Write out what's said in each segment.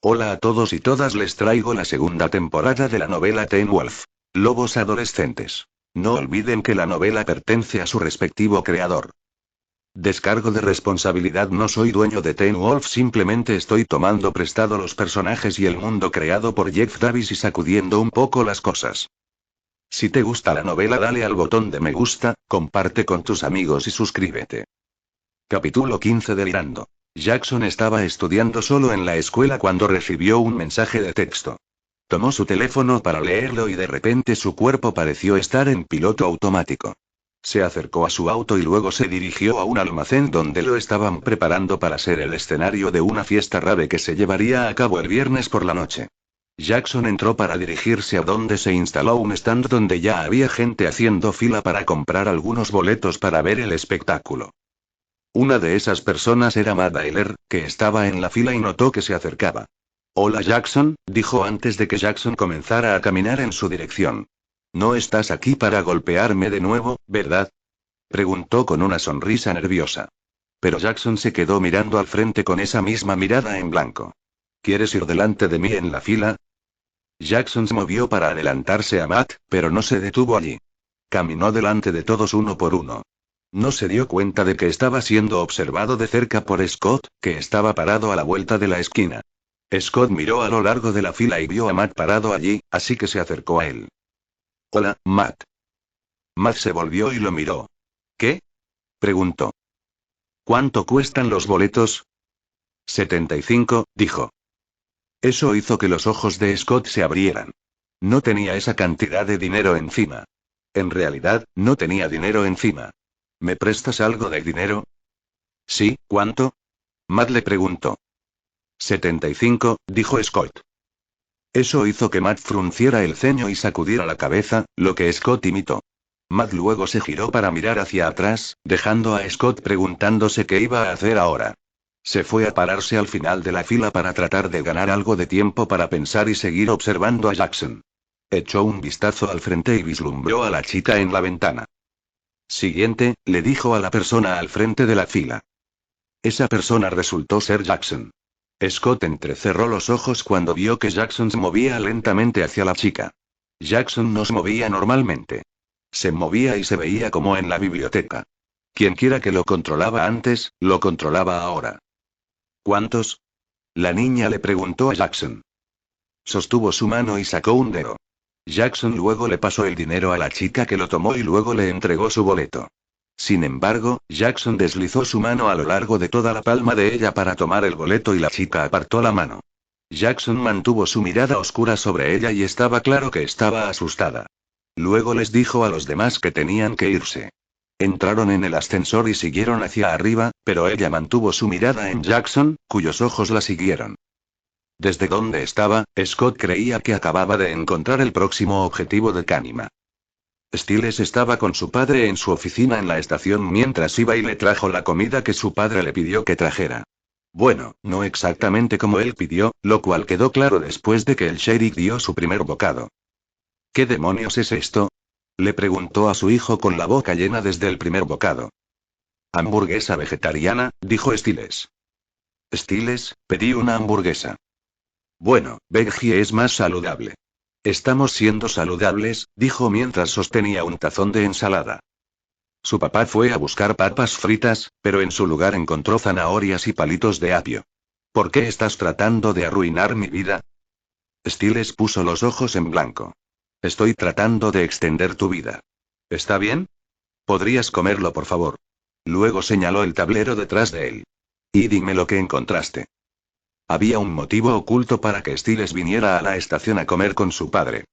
Hola a todos y todas, les traigo la segunda temporada de la novela Teen Wolf. Lobos adolescentes. No olviden que la novela pertenece a su respectivo creador. Descargo de responsabilidad: no soy dueño de Teen Wolf, simplemente estoy tomando prestado los personajes y el mundo creado por Jeff Davis y sacudiendo un poco las cosas. Si te gusta la novela, dale al botón de me gusta, comparte con tus amigos y suscríbete. Capítulo 15. Delirando. Jackson estaba estudiando solo en la escuela cuando recibió un mensaje de texto. Tomó su teléfono para leerlo y de repente su cuerpo pareció estar en piloto automático. Se acercó a su auto y luego se dirigió a un almacén donde lo estaban preparando para ser el escenario de una fiesta rave que se llevaría a cabo el viernes por la noche. Jackson entró para dirigirse a donde se instaló un stand donde ya había gente haciendo fila para comprar algunos boletos para ver el espectáculo. Una de esas personas era Matt Tyler, que estaba en la fila y notó que se acercaba. Hola Jackson, dijo antes de que Jackson comenzara a caminar en su dirección. No estás aquí para golpearme de nuevo, ¿verdad? Preguntó con una sonrisa nerviosa. Pero Jackson se quedó mirando al frente con esa misma mirada en blanco. ¿Quieres ir delante de mí en la fila? Jackson se movió para adelantarse a Matt, pero no se detuvo allí. Caminó delante de todos uno por uno. No se dio cuenta de que estaba siendo observado de cerca por Scott, que estaba parado a la vuelta de la esquina. Scott miró a lo largo de la fila y vio a Matt parado allí, así que se acercó a él. Hola, Matt. Matt se volvió y lo miró. ¿Qué? Preguntó. ¿Cuánto cuestan los boletos? 75, dijo. Eso hizo que los ojos de Scott se abrieran. No tenía esa cantidad de dinero encima. En realidad, no tenía dinero encima. ¿Me prestas algo de dinero? Sí, ¿cuánto? Matt le preguntó. 75, dijo Scott. Eso hizo que Matt frunciera el ceño y sacudiera la cabeza, lo que Scott imitó. Matt luego se giró para mirar hacia atrás, dejando a Scott preguntándose qué iba a hacer ahora. Se fue a pararse al final de la fila para tratar de ganar algo de tiempo para pensar y seguir observando a Jackson. Echó un vistazo al frente y vislumbró a la chica en la ventana. Siguiente, le dijo a la persona al frente de la fila. Esa persona resultó ser Jackson. Scott entrecerró los ojos cuando vio que Jackson se movía lentamente hacia la chica. Jackson no se movía normalmente. Se movía y se veía como en la biblioteca. Quienquiera que lo controlaba antes, lo controlaba ahora. ¿Cuántos? La niña le preguntó a Jackson. Sostuvo su mano y sacó un dedo. Jackson luego le pasó el dinero a la chica, que lo tomó y luego le entregó su boleto. Sin embargo, Jackson deslizó su mano a lo largo de toda la palma de ella para tomar el boleto y la chica apartó la mano. Jackson mantuvo su mirada oscura sobre ella y estaba claro que estaba asustada. Luego les dijo a los demás que tenían que irse. Entraron en el ascensor y siguieron hacia arriba, pero ella mantuvo su mirada en Jackson, cuyos ojos la siguieron. Desde donde estaba, Scott creía que acababa de encontrar el próximo objetivo de Kanima. Stiles estaba con su padre en su oficina en la estación mientras iba y le trajo la comida que su padre le pidió que trajera. Bueno, no exactamente como él pidió, lo cual quedó claro después de que el sheriff dio su primer bocado. ¿Qué demonios es esto? Le preguntó a su hijo con la boca llena desde el primer bocado. Hamburguesa vegetariana, dijo Stiles. Stiles, pedí una hamburguesa. Bueno, veggie es más saludable. Estamos siendo saludables, dijo mientras sostenía un tazón de ensalada. Su papá fue a buscar papas fritas, pero en su lugar encontró zanahorias y palitos de apio. ¿Por qué estás tratando de arruinar mi vida? Stiles puso los ojos en blanco. Estoy tratando de extender tu vida. ¿Está bien? ¿Podrías comerlo, por favor? Luego señaló el tablero detrás de él. Y dime lo que encontraste. Había un motivo oculto para que Stiles viniera a la estación a comer con su padre.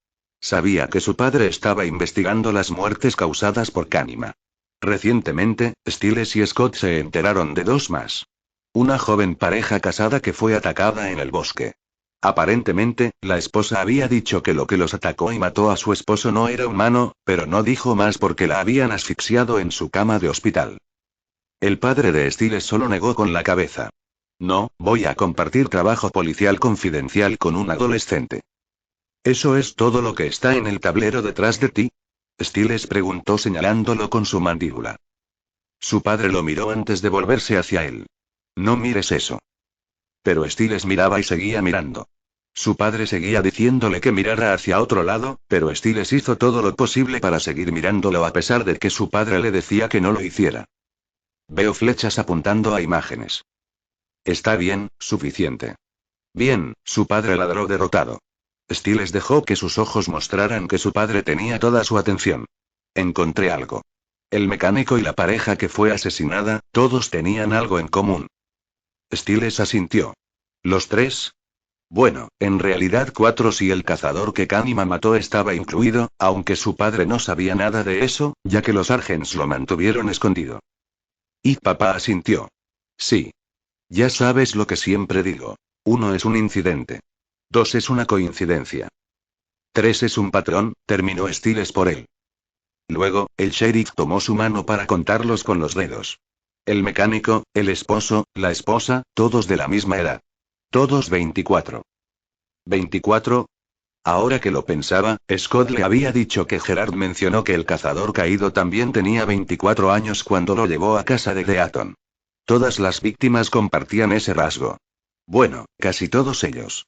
Sabía que su padre estaba investigando las muertes causadas por Kanima. Recientemente, Stiles y Scott se enteraron de dos más. Una joven pareja casada que fue atacada en el bosque. Aparentemente, la esposa había dicho que lo que los atacó y mató a su esposo no era humano, pero no dijo más porque la habían asfixiado en su cama de hospital. El padre de Stiles solo negó con la cabeza. No, voy a compartir trabajo policial confidencial con un adolescente. ¿Eso es todo lo que está en el tablero detrás de ti? Stiles preguntó señalándolo con su mandíbula. Su padre lo miró antes de volverse hacia él. No mires eso. Pero Stiles miraba y seguía mirando. Su padre seguía diciéndole que mirara hacia otro lado, pero Stiles hizo todo lo posible para seguir mirándolo a pesar de que su padre le decía que no lo hiciera. Veo flechas apuntando a imágenes. Está bien, suficiente. Bien, su padre ladró derrotado. Stiles dejó que sus ojos mostraran que su padre tenía toda su atención. Encontré algo. El mecánico y la pareja que fue asesinada, todos tenían algo en común. Stiles asintió. ¿Los tres? Bueno, en realidad 4 si el cazador que Kanima mató estaba incluido, aunque su padre no sabía nada de eso, ya que los Argents lo mantuvieron escondido. Y papá asintió. Sí. Ya sabes lo que siempre digo. 1 es un incidente. 2 es una coincidencia. 3 es un patrón, terminó Stiles por él. Luego, el sheriff tomó su mano para contarlos con los dedos. El mecánico, el esposo, la esposa, todos de la misma edad. Todos 24. ¿24? Ahora que lo pensaba, Scott le había dicho que Gerard mencionó que el cazador caído también tenía 24 años cuando lo llevó a casa de Deaton. Todas las víctimas compartían ese rasgo. Bueno, casi todos ellos.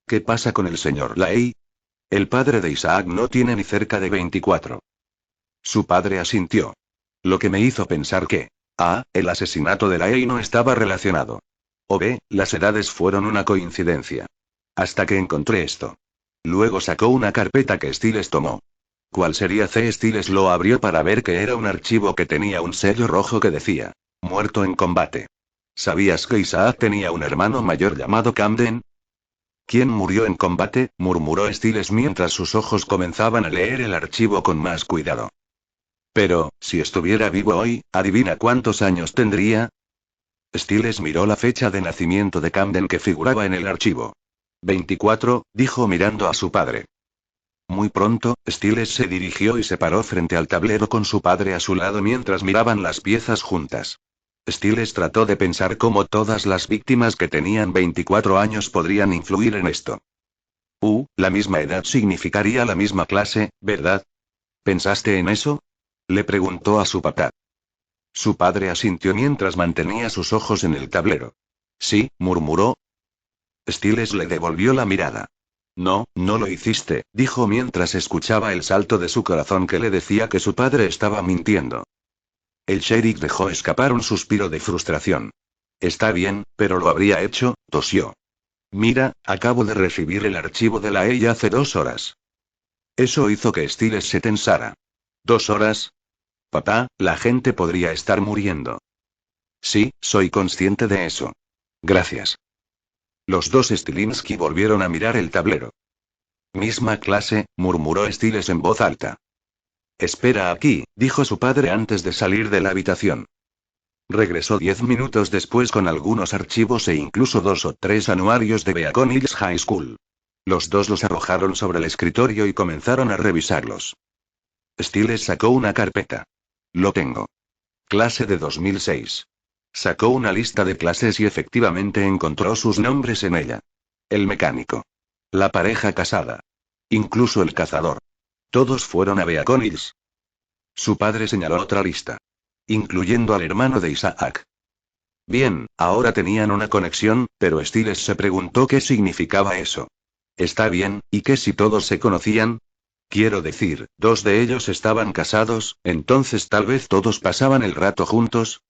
¿Qué pasa con el señor Lay? El padre de Isaac no tiene ni cerca de 24. Su padre asintió. Lo que me hizo pensar que A, el asesinato de Lay no estaba relacionado. O B, las edades fueron una coincidencia. Hasta que encontré esto. Luego sacó una carpeta que Stiles tomó. ¿Cuál sería C? Stiles lo abrió para ver que era un archivo que tenía un sello rojo que decía: muerto en combate. ¿Sabías que Isaac tenía un hermano mayor llamado Camden? ¿Quién murió en combate?, murmuró Stiles mientras sus ojos comenzaban a leer el archivo con más cuidado. Pero, si estuviera vivo hoy, ¿adivina cuántos años tendría? Stiles miró la fecha de nacimiento de Camden que figuraba en el archivo. 24, dijo mirando a su padre. Muy pronto, Stiles se dirigió y se paró frente al tablero con su padre a su lado mientras miraban las piezas juntas. Stiles trató de pensar cómo todas las víctimas que tenían 24 años podrían influir en esto. La misma edad significaría la misma clase, ¿verdad? ¿Pensaste en eso?, le preguntó a su papá. Su padre asintió mientras mantenía sus ojos en el tablero. Sí, murmuró. Stiles le devolvió la mirada. No, no lo hiciste, dijo mientras escuchaba el salto de su corazón que le decía que su padre estaba mintiendo. El sheriff dejó escapar un suspiro de frustración. Está bien, pero lo habría hecho, tosió. Mira, acabo de recibir el archivo de la EI hace 2 horas. Eso hizo que Stiles se tensara. ¿2 horas? Papá, la gente podría estar muriendo. Sí, soy consciente de eso. Gracias. Los dos Stilinski volvieron a mirar el tablero. Misma clase, murmuró Stiles en voz alta. Espera aquí, dijo su padre antes de salir de la habitación. Regresó 10 minutos después con algunos archivos e incluso 2 o 3 anuarios de Beacon Hills High School. Los dos los arrojaron sobre el escritorio y comenzaron a revisarlos. Stiles sacó una carpeta. Lo tengo. Clase de 2006. Sacó una lista de clases y efectivamente encontró sus nombres en ella. El mecánico. La pareja casada. Incluso el cazador. Todos fueron a Beacon Hills. Su padre señaló otra lista. Incluyendo al hermano de Isaac. Bien, ahora tenían una conexión, pero Stiles se preguntó qué significaba eso. Está bien, ¿y qué si todos se conocían? Quiero decir, 2 de ellos estaban casados, entonces tal vez todos pasaban el rato juntos.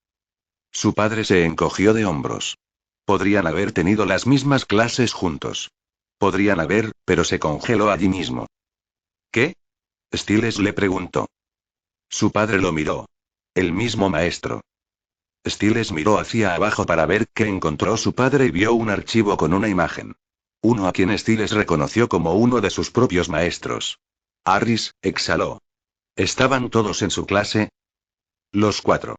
Su padre se encogió de hombros. Podrían haber tenido las mismas clases juntos. Podrían haber, pero se congeló allí mismo. ¿Qué? Stiles le preguntó. Su padre lo miró. El mismo maestro. Stiles miró hacia abajo para ver qué encontró su padre y vio un archivo con una imagen. Uno a quien Stiles reconoció como uno de sus propios maestros. Harris, exhaló. ¿Estaban todos en su clase? Los 4.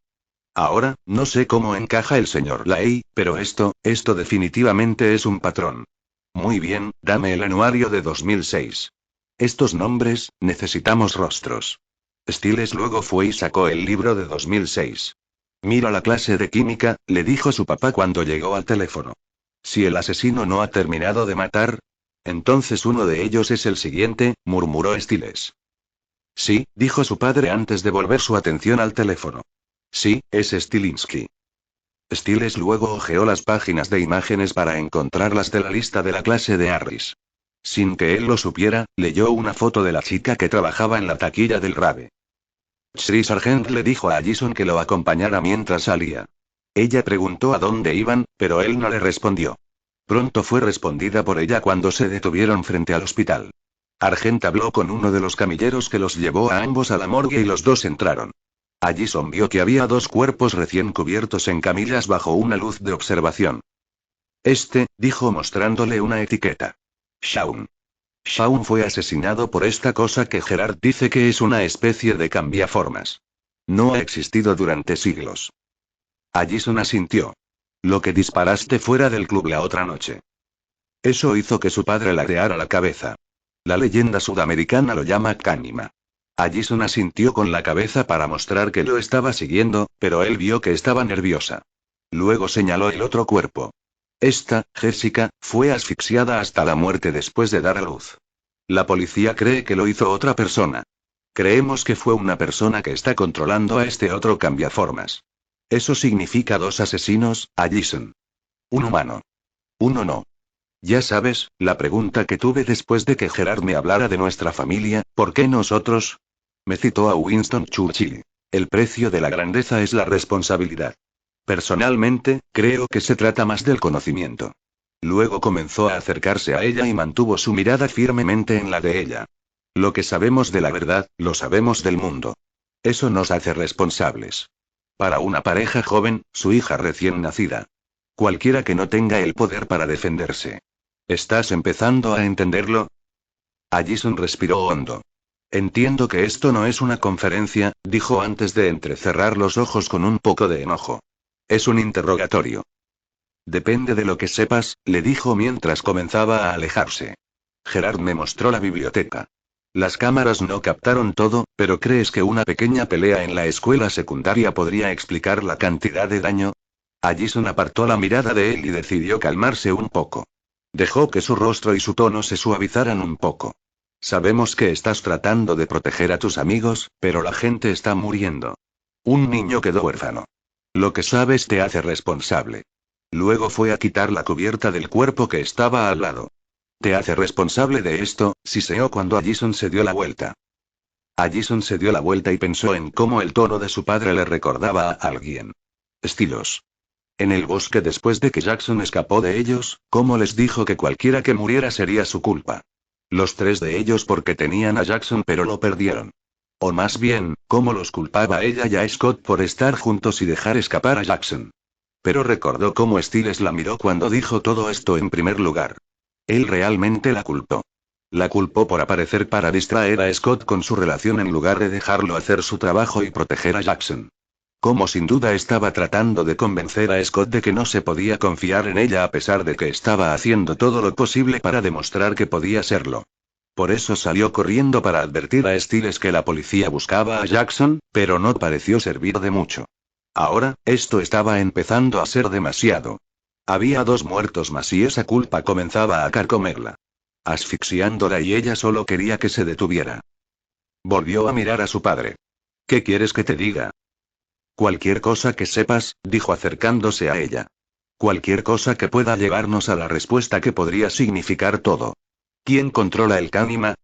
Ahora, no sé cómo encaja el señor Lay, pero esto definitivamente es un patrón. Muy bien, dame el anuario de 2006. Estos nombres, necesitamos rostros. Stiles luego fue y sacó el libro de 2006. Mira la clase de química, le dijo su papá cuando llegó al teléfono. Si el asesino no ha terminado de matar, entonces uno de ellos es el siguiente, murmuró Stiles. Sí, dijo su padre antes de volver su atención al teléfono. Sí, es Stilinski. Stiles luego hojeó las páginas de imágenes para encontrarlas de la lista de la clase de Harris. Sin que él lo supiera, leyó una foto de la chica que trabajaba en la taquilla del Rave. Sri Sargent le dijo a Allison que lo acompañara mientras salía. Ella preguntó a dónde iban, pero él no le respondió. Pronto fue respondida por ella cuando se detuvieron frente al hospital. Argent habló con uno de los camilleros que los llevó a ambos a la morgue y los dos entraron. Allison vio que había dos cuerpos recién cubiertos en camillas bajo una luz de observación. Dijo mostrándole una etiqueta. Shaun. Shaun fue asesinado por esta cosa que Gerard dice que es una especie de cambiaformas. No ha existido durante siglos. Allison asintió. Lo que disparaste fuera del club la otra noche. Eso hizo que su padre ladeara la cabeza. La leyenda sudamericana lo llama Kanima. Allison asintió con la cabeza para mostrar que lo estaba siguiendo, pero él vio que estaba nerviosa. Luego señaló el otro cuerpo. Jessica, fue asfixiada hasta la muerte después de dar a luz. La policía cree que lo hizo otra persona. Creemos que fue una persona que está controlando a este otro cambiaformas. Eso significa dos asesinos, Allison. Un humano. Uno no. Ya sabes, la pregunta que tuve después de que Gerard me hablara de nuestra familia, ¿por qué nosotros? Me citó a Winston Churchill. El precio de la grandeza es la responsabilidad. Personalmente, creo que se trata más del conocimiento. Luego comenzó a acercarse a ella y mantuvo su mirada firmemente en la de ella. Lo que sabemos de la verdad, lo sabemos del mundo. Eso nos hace responsables. Para una pareja joven, su hija recién nacida. Cualquiera que no tenga el poder para defenderse. ¿Estás empezando a entenderlo? Allison respiró hondo. Entiendo que esto no es una conferencia, dijo antes de entrecerrar los ojos con un poco de enojo. Es un interrogatorio. Depende de lo que sepas, le dijo mientras comenzaba a alejarse. Gerard me mostró la biblioteca. Las cámaras no captaron todo, pero ¿crees que una pequeña pelea en la escuela secundaria podría explicar la cantidad de daño? Allison apartó la mirada de él y decidió calmarse un poco. Dejó que su rostro y su tono se suavizaran un poco. Sabemos que estás tratando de proteger a tus amigos, pero la gente está muriendo. Un niño quedó huérfano. Lo que sabes te hace responsable. Luego fue a quitar la cubierta del cuerpo que estaba al lado. Te hace responsable de esto, siseó cuando Allison se dio la vuelta. Allison se dio la vuelta y pensó en cómo el tono de su padre le recordaba a alguien. Estilos. En el bosque después de que Jackson escapó de ellos, cómo les dijo que cualquiera que muriera sería su culpa. Los tres de ellos porque tenían a Jackson pero lo perdieron. O más bien, cómo los culpaba a ella y a Scott por estar juntos y dejar escapar a Jackson. Pero recordó cómo Stiles la miró cuando dijo todo esto en primer lugar. Él realmente la culpó. La culpó por aparecer para distraer a Scott con su relación en lugar de dejarlo hacer su trabajo y proteger a Jackson. Como sin duda estaba tratando de convencer a Scott de que no se podía confiar en ella a pesar de que estaba haciendo todo lo posible para demostrar que podía serlo. Por eso salió corriendo para advertir a Stiles que la policía buscaba a Jackson, pero no pareció servir de mucho. Ahora, esto estaba empezando a ser demasiado. Había dos muertos más y esa culpa comenzaba a carcomerla. Asfixiándola y ella solo quería que se detuviera. Volvió a mirar a su padre. ¿Qué quieres que te diga? Cualquier cosa que sepas, dijo acercándose a ella. Cualquier cosa que pueda llevarnos a la respuesta que podría significar todo. ¿Quién controla el Kanima?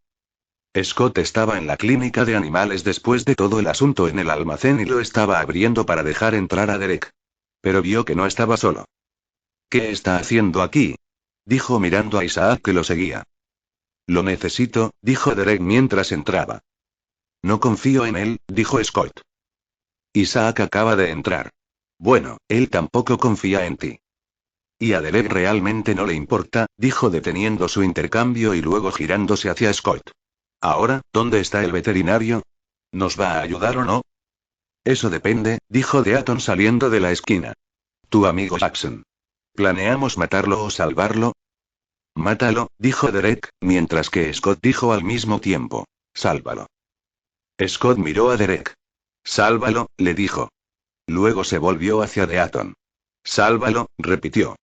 Scott estaba en la clínica de animales después de todo el asunto en el almacén y lo estaba abriendo para dejar entrar a Derek. Pero vio que no estaba solo. ¿Qué está haciendo aquí? Dijo mirando a Isaac que lo seguía. Lo necesito, dijo Derek mientras entraba. No confío en él, dijo Scott. Isaac acaba de entrar. Bueno, él tampoco confía en ti. Y a Derek realmente no le importa, dijo deteniendo su intercambio y luego girándose hacia Scott. Ahora, ¿dónde está el veterinario? ¿Nos va a ayudar o no? Eso depende, dijo Deaton saliendo de la esquina. Tu amigo Jackson. ¿Planeamos matarlo o salvarlo? Mátalo, dijo Derek, mientras que Scott dijo al mismo tiempo. Sálvalo. Scott miró a Derek. Sálvalo, le dijo. Luego se volvió hacia Deaton. Sálvalo, repitió.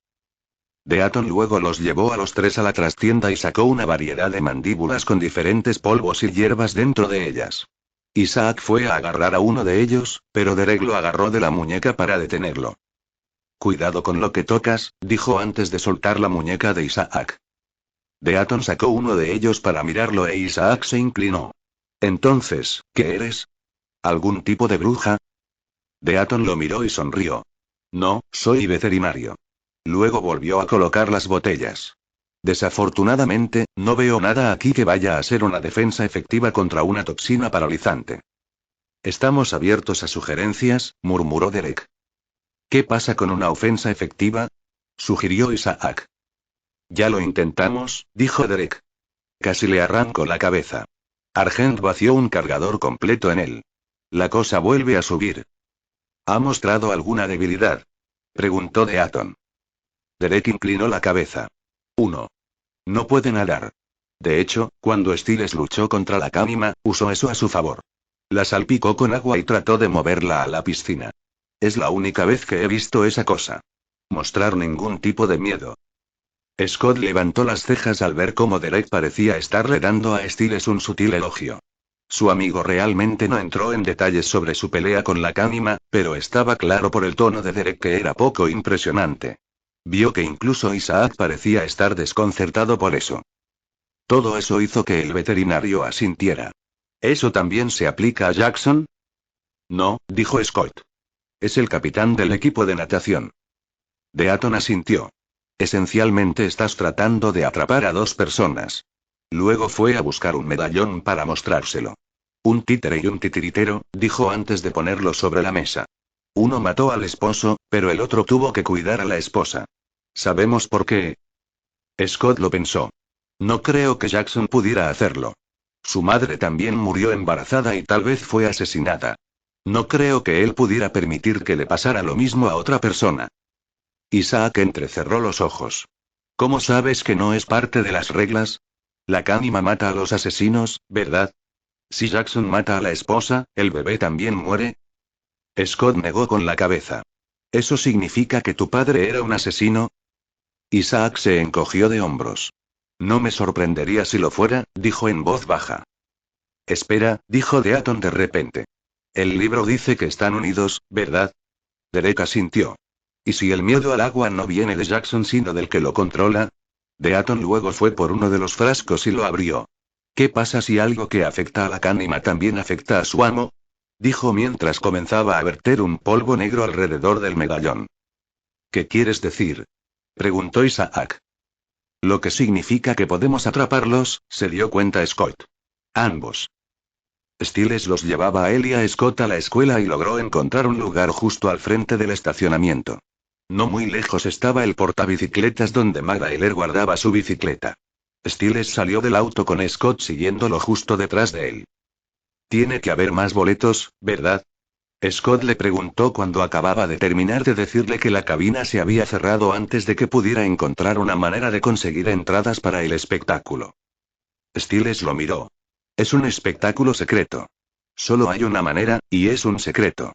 Deaton luego los llevó a los tres a la trastienda y sacó una variedad de mandíbulas con diferentes polvos y hierbas dentro de ellas. Isaac fue a agarrar a uno de ellos, pero Derek lo agarró de la muñeca para detenerlo. Cuidado con lo que tocas, dijo antes de soltar la muñeca de Isaac. Deaton sacó uno de ellos para mirarlo e Isaac se inclinó. Entonces, ¿qué eres? ¿Algún tipo de bruja? Deaton lo miró y sonrió. No, soy veterinario. Luego volvió a colocar las botellas. Desafortunadamente, no veo nada aquí que vaya a ser una defensa efectiva contra una toxina paralizante. Estamos abiertos a sugerencias, murmuró Derek. ¿Qué pasa con una ofensa efectiva? Sugirió Isaac. Ya lo intentamos, dijo Derek. Casi le arrancó la cabeza. Argent vació un cargador completo en él. La cosa vuelve a subir. ¿Ha mostrado alguna debilidad? Preguntó Deaton. Derek inclinó la cabeza. 1. No puede nadar. De hecho, cuando Stiles luchó contra la Cánima, usó eso a su favor. La salpicó con agua y trató de moverla a la piscina. Es la única vez que he visto esa cosa. Mostrar ningún tipo de miedo. Scott levantó las cejas al ver cómo Derek parecía estarle dando a Stiles un sutil elogio. Su amigo realmente no entró en detalles sobre su pelea con la Cánima, pero estaba claro por el tono de Derek que era poco impresionante. Vio que incluso Isaac parecía estar desconcertado por eso. Todo eso hizo que el veterinario asintiera. ¿Eso también se aplica a Jackson? No, dijo Scott. Es el capitán del equipo de natación. Deaton asintió. Esencialmente estás tratando de atrapar a 2 personas. Luego fue a buscar un medallón para mostrárselo. Un títere y un titiritero, dijo antes de ponerlo sobre la mesa. Uno mató al esposo, pero el otro tuvo que cuidar a la esposa. ¿Sabemos por qué? Scott lo pensó. No creo que Jackson pudiera hacerlo. Su madre también murió embarazada y tal vez fue asesinada. No creo que él pudiera permitir que le pasara lo mismo a otra persona. Isaac entrecerró los ojos. ¿Cómo sabes que no es parte de las reglas? La Cánima mata a los asesinos, ¿verdad? Si Jackson mata a la esposa, ¿el bebé también muere? Scott negó con la cabeza. ¿Eso significa que tu padre era un asesino? Isaac se encogió de hombros. No me sorprendería si lo fuera, dijo en voz baja. Espera, dijo Deaton de repente. El libro dice que están unidos, ¿verdad? Derek asintió. ¿Y si el miedo al agua no viene de Jackson sino del que lo controla? Deaton luego fue por uno de los frascos y lo abrió. ¿Qué pasa si algo que afecta a la Cánima también afecta a su amo? Dijo mientras comenzaba a verter un polvo negro alrededor del medallón. ¿Qué quieres decir? Preguntó Isaac. Lo que significa que podemos atraparlos, se dio cuenta Scott. Ambos. Stiles los llevaba a él y a Scott a la escuela y logró encontrar un lugar justo al frente del estacionamiento. No muy lejos estaba el portabicicletas donde Magdalene guardaba su bicicleta. Stiles salió del auto con Scott siguiéndolo justo detrás de él. Tiene que haber más boletos, ¿verdad? Scott le preguntó cuando acababa de terminar de decirle que la cabina se había cerrado antes de que pudiera encontrar una manera de conseguir entradas para el espectáculo. Stiles lo miró. Es un espectáculo secreto. Solo hay una manera, y es un secreto.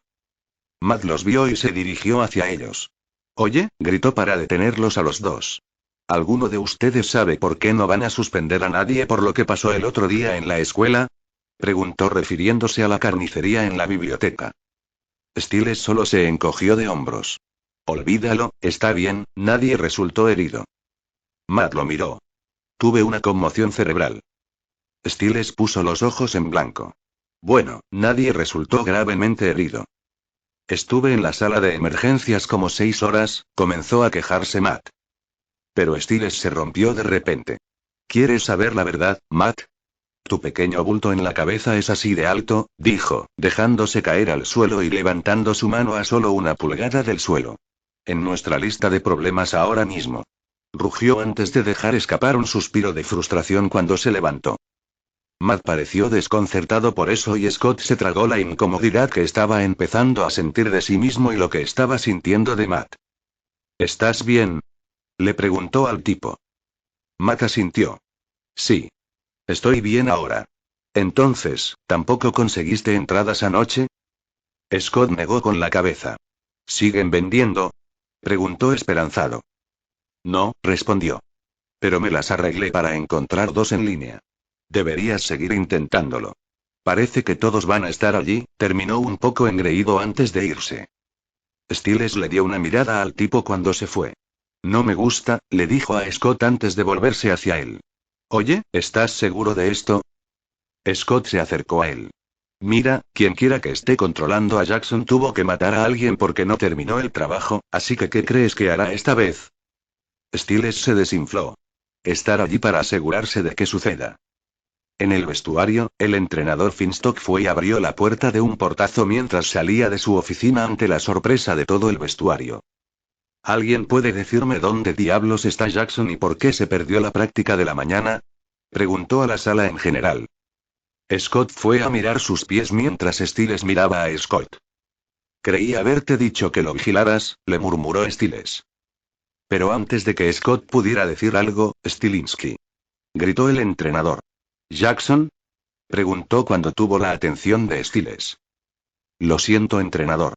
Matt los vio y se dirigió hacia ellos. Oye, gritó para detenerlos a los dos. ¿Alguno de ustedes sabe por qué no van a suspender a nadie por lo que pasó el otro día en la escuela? Preguntó refiriéndose a la carnicería en la biblioteca. Stiles solo se encogió de hombros. Olvídalo, está bien, nadie resultó herido. Matt lo miró. Tuve una conmoción cerebral. Stiles puso los ojos en blanco. Bueno, nadie resultó gravemente herido. Estuve en la sala de emergencias como 6 horas, comenzó a quejarse Matt. Pero Stiles se rompió de repente. ¿Quieres saber la verdad, Matt? Tu pequeño bulto en la cabeza es así de alto, dijo, dejándose caer al suelo y levantando su mano a solo 1 pulgada del suelo. En nuestra lista de problemas ahora mismo. Rugió antes de dejar escapar un suspiro de frustración cuando se levantó. Matt pareció desconcertado por eso y Scott se tragó la incomodidad que estaba empezando a sentir de sí mismo y lo que estaba sintiendo de Matt. ¿Estás bien? Le preguntó al tipo. Matt asintió. Sí. Estoy bien ahora. Entonces, ¿tampoco conseguiste entradas anoche? Scott negó con la cabeza. ¿Siguen vendiendo? Preguntó esperanzado. No, respondió. Pero me las arreglé para encontrar 2 en línea. Deberías seguir intentándolo. Parece que todos van a estar allí, terminó un poco engreído antes de irse. Stiles le dio una mirada al tipo cuando se fue. No me gusta, le dijo a Scott antes de volverse hacia él. Oye, ¿estás seguro de esto? Scott se acercó a él. Mira, quien quiera que esté controlando a Jackson tuvo que matar a alguien porque no terminó el trabajo, así que ¿qué crees que hará esta vez? Stiles se desinfló. Estar allí para asegurarse de que suceda. En el vestuario, el entrenador Finstock fue y abrió la puerta de un portazo mientras salía de su oficina ante la sorpresa de todo el vestuario. ¿Alguien puede decirme dónde diablos está Jackson y por qué se perdió la práctica de la mañana? Preguntó a la sala en general. Scott fue a mirar sus pies mientras Stiles miraba a Scott. Creí haberte dicho que lo vigilaras, le murmuró Stiles. Pero antes de que Scott pudiera decir algo, Stilinski. Gritó el entrenador. ¿Jackson? Preguntó cuando tuvo la atención de Stiles. Lo siento, entrenador.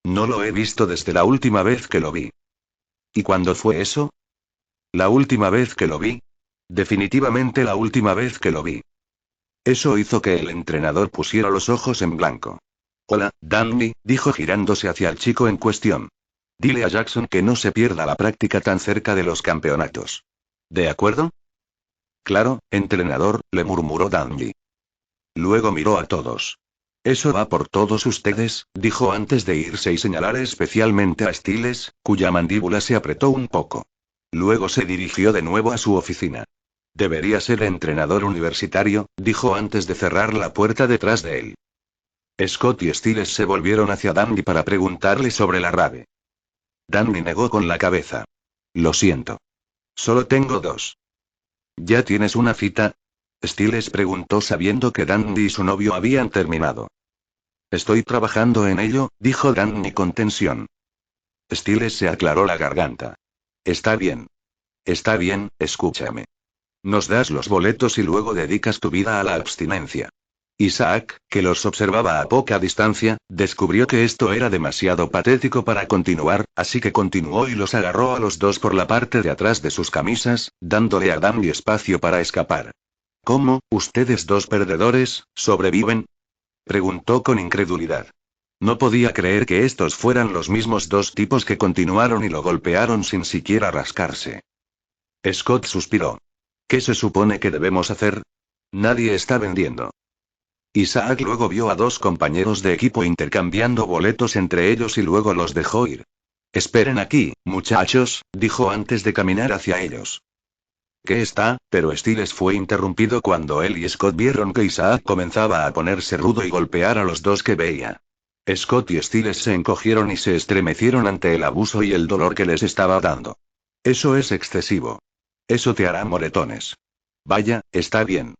No lo he visto desde la última vez que lo vi. ¿Y cuándo fue eso? La última vez que lo vi. Definitivamente la última vez que lo vi. Eso hizo que el entrenador pusiera los ojos en blanco. Hola, Danny, dijo girándose hacia el chico en cuestión. Dile a Jackson que no se pierda la práctica tan cerca de los campeonatos. ¿De acuerdo? Claro, entrenador, le murmuró Danny. Luego miró a todos. Eso va por todos ustedes, dijo antes de irse y señalar especialmente a Stiles, cuya mandíbula se apretó un poco. Luego se dirigió de nuevo a su oficina. Debería ser entrenador universitario, dijo antes de cerrar la puerta detrás de él. Scott y Stiles se volvieron hacia Danny para preguntarle sobre la rave. Danny negó con la cabeza. Lo siento. Solo tengo 2. ¿Ya tienes una cita? Stiles preguntó sabiendo que Danny y su novio habían terminado. Estoy trabajando en ello, dijo Danny con tensión. Stiles se aclaró la garganta. Está bien. Está bien, escúchame. Nos das los boletos y luego dedicas tu vida a la abstinencia. Isaac, que los observaba a poca distancia, descubrió que esto era demasiado patético para continuar, así que continuó y los agarró a los dos por la parte de atrás de sus camisas, dándole a Danny espacio para escapar. ¿Cómo, ustedes dos perdedores, sobreviven? Preguntó con incredulidad. No podía creer que estos fueran los mismos dos tipos que continuaron y lo golpearon sin siquiera rascarse. Scott suspiró. ¿Qué se supone que debemos hacer? Nadie está vendiendo. Isaac luego vio a 2 compañeros de equipo intercambiando boletos entre ellos y luego los dejó ir. Esperen aquí, muchachos, dijo antes de caminar hacia ellos. ¿Qué está? Pero Stiles fue interrumpido cuando él y Scott vieron que Isaac comenzaba a ponerse rudo y golpear a los dos que veía. Scott y Stiles se encogieron y se estremecieron ante el abuso y el dolor que les estaba dando. Eso es excesivo. Eso te hará moretones. Vaya, está bien.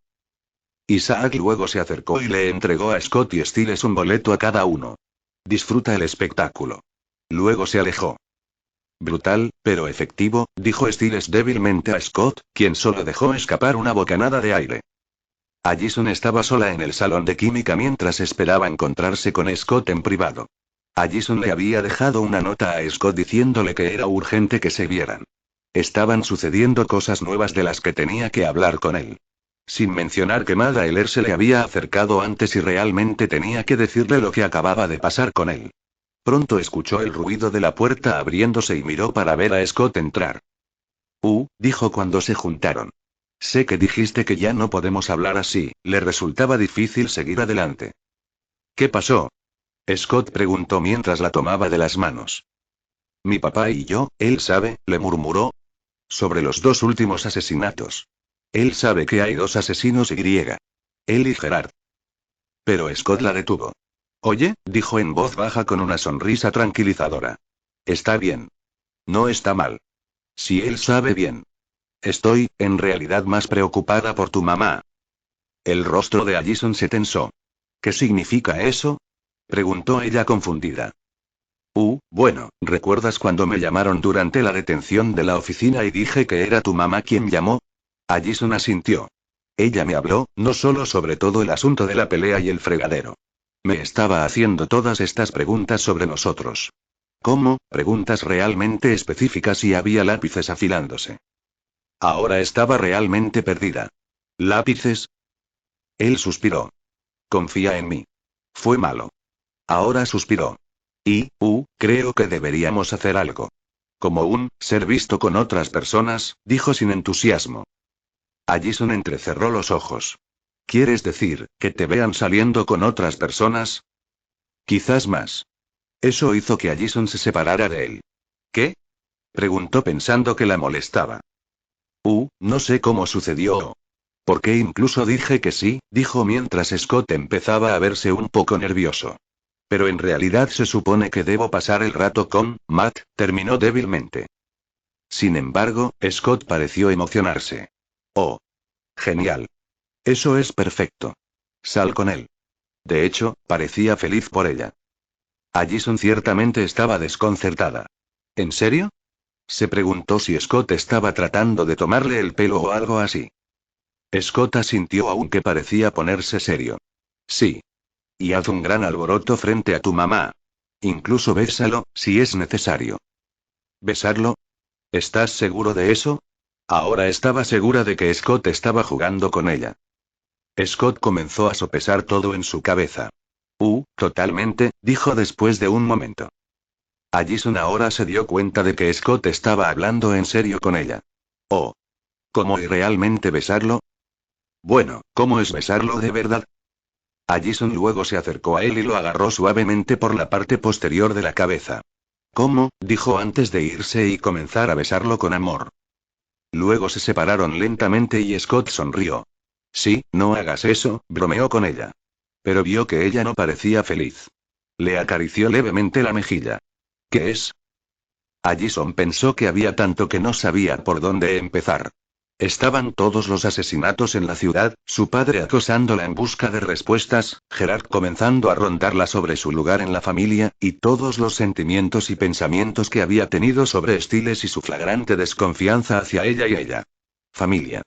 Isaac luego se acercó y le entregó a Scott y Stiles un boleto a cada uno. Disfruta el espectáculo. Luego se alejó. Brutal, pero efectivo, dijo Stiles débilmente a Scott, quien solo dejó escapar una bocanada de aire. Allison estaba sola en el salón de química mientras esperaba encontrarse con Scott en privado. Allison le había dejado una nota a Scott diciéndole que era urgente que se vieran. Estaban sucediendo cosas nuevas de las que tenía que hablar con él. Sin mencionar que Mada Eller se le había acercado antes y realmente tenía que decirle lo que acababa de pasar con él. Pronto escuchó el ruido de la puerta abriéndose y miró para ver a Scott entrar. Dijo cuando se juntaron. Sé que dijiste que ya no podemos hablar así, le resultaba difícil seguir adelante. ¿Qué pasó? Scott preguntó mientras la tomaba de las manos. Mi papá y yo, él sabe, le murmuró. Sobre los 2 últimos asesinatos. Él sabe que hay 2 asesinos y. Él y Gerard. Pero Scott la detuvo. Oye, dijo en voz baja con una sonrisa tranquilizadora. Está bien. No está mal. Si él sabe bien. Estoy, en realidad, más preocupada por tu mamá. El rostro de Allison se tensó. ¿Qué significa eso? Preguntó ella confundida. Bueno, ¿recuerdas cuando me llamaron durante la detención de la oficina y dije que era tu mamá quien llamó? Allison asintió. Ella me habló, no solo sobre todo el asunto de la pelea y el fregadero. Me estaba haciendo todas estas preguntas sobre nosotros. ¿Cómo? Preguntas realmente específicas y había lápices afilándose. Ahora estaba realmente perdida. ¿Lápices? Él suspiró. Confía en mí. Fue malo. Ahora suspiró. Creo que deberíamos hacer algo. Como ser visto con otras personas, dijo sin entusiasmo. Allison entrecerró los ojos. ¿Quieres decir, que te vean saliendo con otras personas? Quizás más. Eso hizo que Allison se separara de él. ¿Qué? Preguntó pensando que la molestaba. No sé cómo sucedió. Porque incluso dije que sí, dijo mientras Scott empezaba a verse un poco nervioso. Pero en realidad se supone que debo pasar el rato con Matt, terminó débilmente. Sin embargo, Scott pareció emocionarse. Oh. Genial. Eso es perfecto. Sal con él. De hecho, parecía feliz por ella. Allison ciertamente estaba desconcertada. ¿En serio? Se preguntó si Scott estaba tratando de tomarle el pelo o algo así. Scott asintió aunque parecía ponerse serio. Sí. Y haz un gran alboroto frente a tu mamá. Incluso bésalo, si es necesario. ¿Besarlo? ¿Estás seguro de eso? Ahora estaba segura de que Scott estaba jugando con ella. Scott comenzó a sopesar todo en su cabeza. Totalmente, dijo después de un momento. Allison ahora se dio cuenta de que Scott estaba hablando en serio con ella. Oh. ¿Cómo y realmente besarlo? Bueno, ¿cómo es besarlo de verdad? Allison luego se acercó a él y lo agarró suavemente por la parte posterior de la cabeza. ¿Cómo? Dijo antes de irse y comenzar a besarlo con amor. Luego se separaron lentamente y Scott sonrió. Sí, no hagas eso, bromeó con ella. Pero vio que ella no parecía feliz. Le acarició levemente la mejilla. ¿Qué es? Allison pensó que había tanto que no sabía por dónde empezar. Estaban todos los asesinatos en la ciudad, su padre acosándola en busca de respuestas, Gerard comenzando a rondarla sobre su lugar en la familia, y todos los sentimientos y pensamientos que había tenido sobre Stiles y su flagrante desconfianza hacia ella y ella. Familia.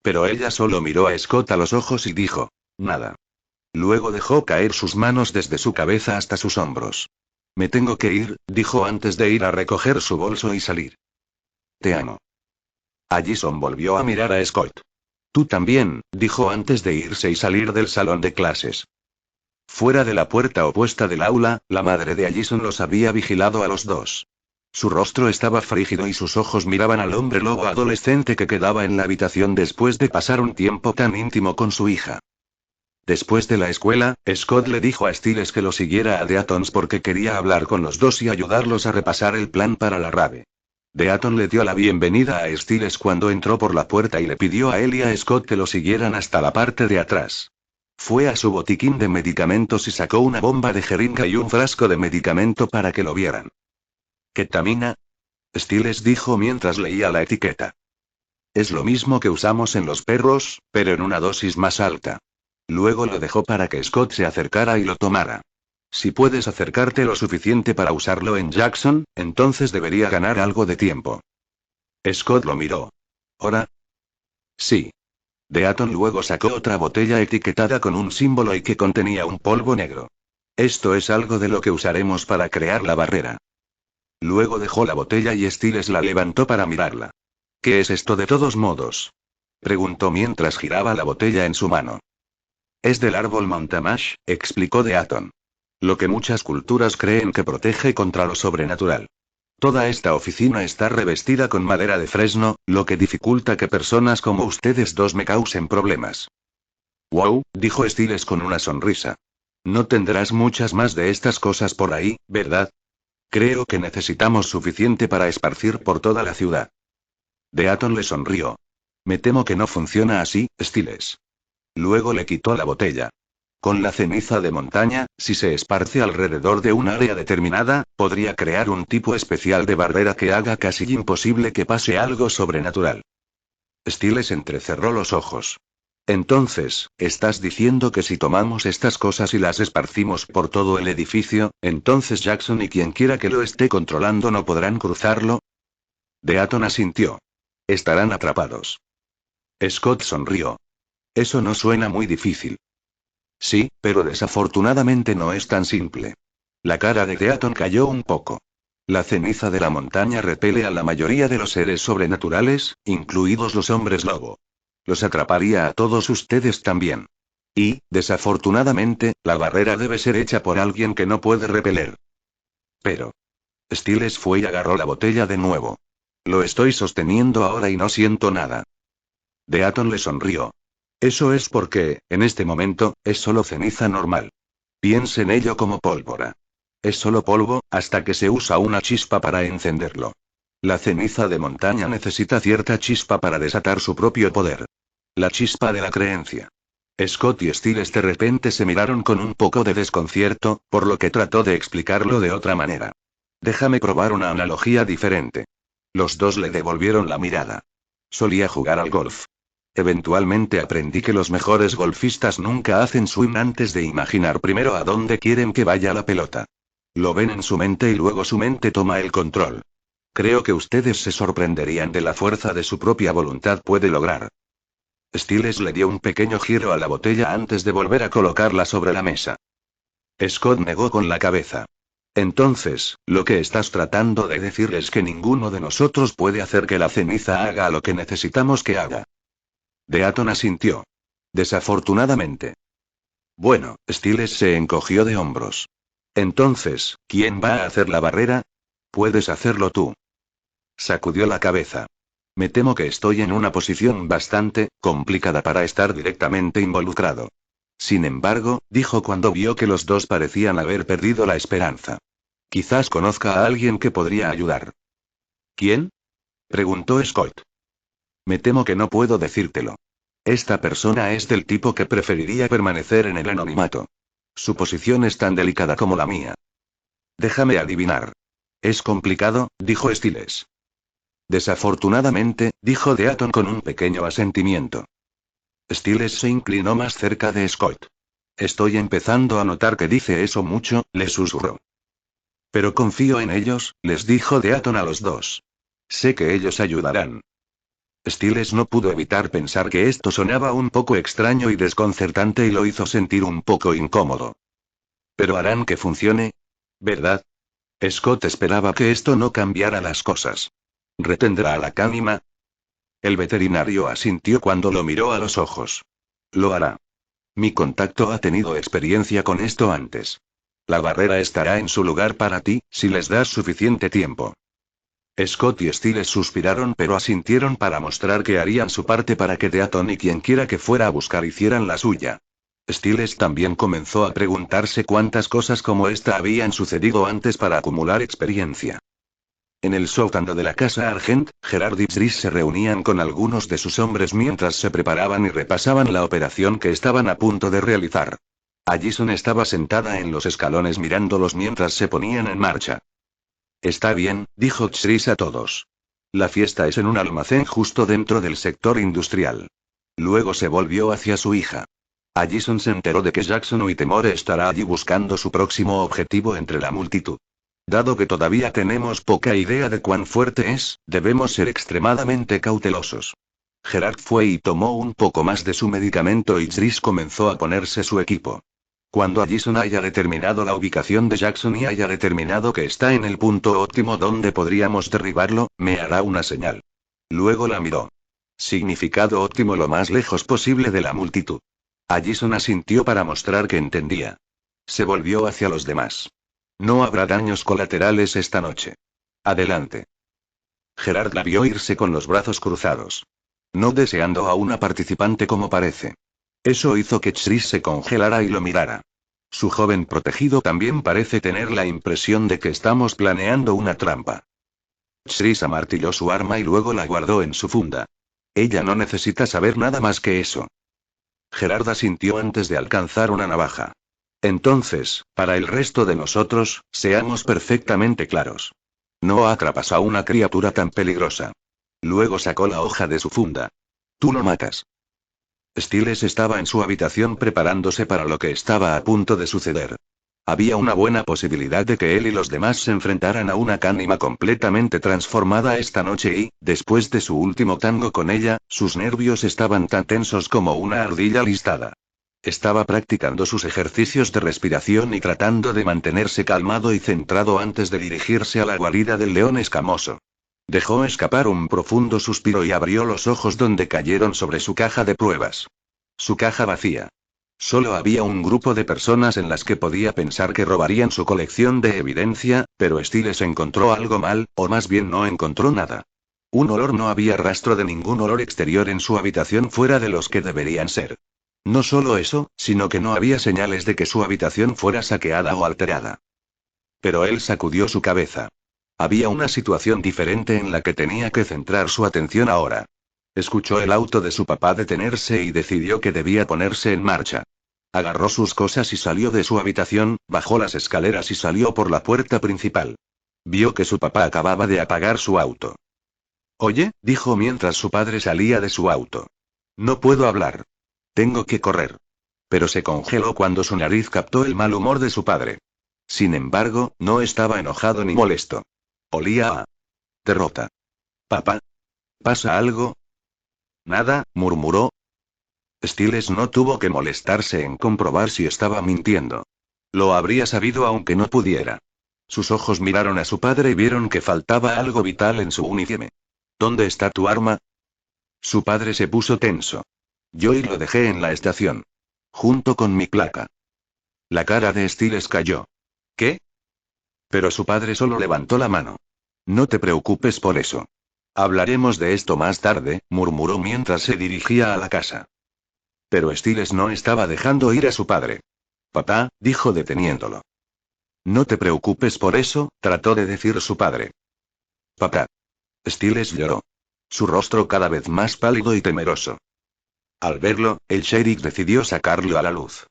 Pero ella solo miró a Scott a los ojos y dijo, nada. Luego dejó caer sus manos desde su cabeza hasta sus hombros. Me tengo que ir, dijo antes de ir a recoger su bolso y salir. Te amo. Allison volvió a mirar a Scott. Tú también, dijo antes de irse y salir del salón de clases. Fuera de la puerta opuesta del aula, la madre de Allison los había vigilado a los dos. Su rostro estaba frígido y sus ojos miraban al hombre lobo adolescente que quedaba en la habitación después de pasar un tiempo tan íntimo con su hija. Después de la escuela, Scott le dijo a Stiles que lo siguiera a Deatons porque quería hablar con los dos y ayudarlos a repasar el plan para la rave. Deaton le dio la bienvenida a Stiles cuando entró por la puerta y le pidió a él y a Scott que lo siguieran hasta la parte de atrás. Fue a su botiquín de medicamentos y sacó una bomba de jeringa y un frasco de medicamento para que lo vieran. ¿Ketamina? Stiles dijo mientras leía la etiqueta. Es lo mismo que usamos en los perros, pero en una dosis más alta. Luego lo dejó para que Scott se acercara y lo tomara. Si puedes acercarte lo suficiente para usarlo en Jackson, entonces debería ganar algo de tiempo. Scott lo miró. ¿Hora? Sí. Deaton luego sacó otra botella etiquetada con un símbolo y que contenía un polvo negro. Esto es algo de lo que usaremos para crear la barrera. Luego dejó la botella y Stiles la levantó para mirarla. ¿Qué es esto de todos modos? Preguntó mientras giraba la botella en su mano. Es del árbol Montamash, explicó Deaton. Lo que muchas culturas creen que protege contra lo sobrenatural. Toda esta oficina está revestida con madera de fresno, lo que dificulta que personas como ustedes dos me causen problemas. Wow, dijo Stiles con una sonrisa. No tendrás muchas más de estas cosas por ahí, ¿verdad? Creo que necesitamos suficiente para esparcir por toda la ciudad. Deaton le sonrió. Me temo que no funciona así, Stiles. Luego le quitó la botella. Con la ceniza de montaña, si se esparce alrededor de un área determinada, podría crear un tipo especial de barrera que haga casi imposible que pase algo sobrenatural. Stiles entrecerró los ojos. Entonces, ¿estás diciendo que si tomamos estas cosas y las esparcimos por todo el edificio, entonces Jackson y quien quiera que lo esté controlando no podrán cruzarlo? Deaton asintió. Estarán atrapados. Scott sonrió. Eso no suena muy difícil. Sí, pero desafortunadamente no es tan simple. La cara de Deaton cayó un poco. La ceniza de la montaña repele a la mayoría de los seres sobrenaturales, incluidos los hombres lobo. Los atraparía a todos ustedes también. Y, desafortunadamente, la barrera debe ser hecha por alguien que no puede repeler. Pero. Stiles fue y agarró la botella de nuevo. Lo estoy sosteniendo ahora y no siento nada. Deaton le sonrió. Eso es porque, en este momento, es solo ceniza normal. Piense en ello como pólvora. Es solo polvo, hasta que se usa una chispa para encenderlo. La ceniza de montaña necesita cierta chispa para desatar su propio poder. La chispa de la creencia. Scott y Stiles de repente se miraron con un poco de desconcierto, por lo que trató de explicarlo de otra manera. Déjame probar una analogía diferente. Los dos le devolvieron la mirada. Solía jugar al golf. Eventualmente aprendí que los mejores golfistas nunca hacen swing antes de imaginar primero a dónde quieren que vaya la pelota. Lo ven en su mente y luego su mente toma el control. Creo que ustedes se sorprenderían de la fuerza de su propia voluntad puede lograr. Stiles le dio un pequeño giro a la botella antes de volver a colocarla sobre la mesa. Scott negó con la cabeza. Entonces, lo que estás tratando de decir es que ninguno de nosotros puede hacer que la ceniza haga lo que necesitamos que haga. Deaton asintió. Desafortunadamente. Bueno, Stiles se encogió de hombros. Entonces, ¿quién va a hacer la barrera? Puedes hacerlo tú. Sacudió la cabeza. Me temo que estoy en una posición bastante complicada para estar directamente involucrado. Sin embargo, dijo cuando vio que los dos parecían haber perdido la esperanza. Quizás conozca a alguien que podría ayudar. ¿Quién? Preguntó Scott. Me temo que no puedo decírtelo. Esta persona es del tipo que preferiría permanecer en el anonimato. Su posición es tan delicada como la mía. Déjame adivinar. Es complicado, dijo Stiles. Desafortunadamente, dijo Deaton con un pequeño asentimiento. Stiles se inclinó más cerca de Scott. Estoy empezando a notar que dice eso mucho, le susurró. Pero confío en ellos, les dijo Deaton a los dos. Sé que ellos ayudarán. Stiles no pudo evitar pensar que esto sonaba un poco extraño y desconcertante y lo hizo sentir un poco incómodo. Pero harán que funcione, ¿verdad? Scott esperaba que esto no cambiara las cosas. ¿Retendrá a la Cánima? El veterinario asintió cuando lo miró a los ojos. Lo hará. Mi contacto ha tenido experiencia con esto antes. La barrera estará en su lugar para ti, si les das suficiente tiempo. Scott y Stiles suspiraron pero asintieron para mostrar que harían su parte para que Deaton y quienquiera que fuera a buscar hicieran la suya. Stiles también comenzó a preguntarse cuántas cosas como esta habían sucedido antes para acumular experiencia. En el sótano de la casa Argent, Gerard y Chris se reunían con algunos de sus hombres mientras se preparaban y repasaban la operación que estaban a punto de realizar. Allison estaba sentada en los escalones mirándolos mientras se ponían en marcha. Está bien, dijo Chris a todos. La fiesta es en un almacén justo dentro del sector industrial. Luego se volvió hacia su hija. Allison se enteró de que Jackson Whittemore estará allí buscando su próximo objetivo entre la multitud. Dado que todavía tenemos poca idea de cuán fuerte es, debemos ser extremadamente cautelosos. Gerard fue y tomó un poco más de su medicamento y Chris comenzó a ponerse su equipo. Cuando Allison haya determinado la ubicación de Jackson y haya determinado que está en el punto óptimo donde podríamos derribarlo, me hará una señal. Luego la miró. Significado óptimo lo más lejos posible de la multitud. Allison asintió para mostrar que entendía. Se volvió hacia los demás. No habrá daños colaterales esta noche. Adelante. Gerard la vio irse con los brazos cruzados. No deseando a una participante como parece. Eso hizo que Chris se congelara y lo mirara. Su joven protegido también parece tener la impresión de que estamos planeando una trampa. Chris amartilló su arma y luego la guardó en su funda. Ella no necesita saber nada más que eso. Gerard asintió antes de alcanzar una navaja. Entonces, para el resto de nosotros, seamos perfectamente claros. No atrapas a una criatura tan peligrosa. Luego sacó la hoja de su funda. Tú lo matas. Stiles estaba en su habitación preparándose para lo que estaba a punto de suceder. Había una buena posibilidad de que él y los demás se enfrentaran a una Cánima completamente transformada esta noche y, después de su último tango con ella, sus nervios estaban tan tensos como una ardilla listada. Estaba practicando sus ejercicios de respiración y tratando de mantenerse calmado y centrado antes de dirigirse a la guarida del león escamoso. Dejó escapar un profundo suspiro y abrió los ojos donde cayeron sobre su caja de pruebas. Su caja vacía. Solo había un grupo de personas en las que podía pensar que robarían su colección de evidencia, pero Stiles encontró algo mal, o más bien no encontró nada. Un olor, no había rastro de ningún olor exterior en su habitación fuera de los que deberían ser. No solo eso, sino que no había señales de que su habitación fuera saqueada o alterada. Pero él sacudió su cabeza. Había una situación diferente en la que tenía que centrar su atención ahora. Escuchó el auto de su papá detenerse y decidió que debía ponerse en marcha. Agarró sus cosas y salió de su habitación, bajó las escaleras y salió por la puerta principal. Vio que su papá acababa de apagar su auto. Oye, dijo mientras su padre salía de su auto. No puedo hablar. Tengo que correr. Pero se congeló cuando su nariz captó el mal humor de su padre. Sin embargo, no estaba enojado ni molesto. Olía a derrota. Papá. ¿Pasa algo? Nada, murmuró. Stiles no tuvo que molestarse en comprobar si estaba mintiendo. Lo habría sabido aunque no pudiera. Sus ojos miraron a su padre y vieron que faltaba algo vital en su uniforme. ¿Dónde está tu arma? Su padre se puso tenso. Yo y lo dejé en la estación. Junto con mi placa. La cara de Stiles cayó. ¿Qué? Pero su padre solo levantó la mano. No te preocupes por eso. Hablaremos de esto más tarde, murmuró mientras se dirigía a la casa. Pero Stiles no estaba dejando ir a su padre. Papá, dijo deteniéndolo. No te preocupes por eso, trató de decir su padre. Papá. Stiles lloró. Su rostro cada vez más pálido y temeroso. Al verlo, el sheriff decidió sacarlo a la luz.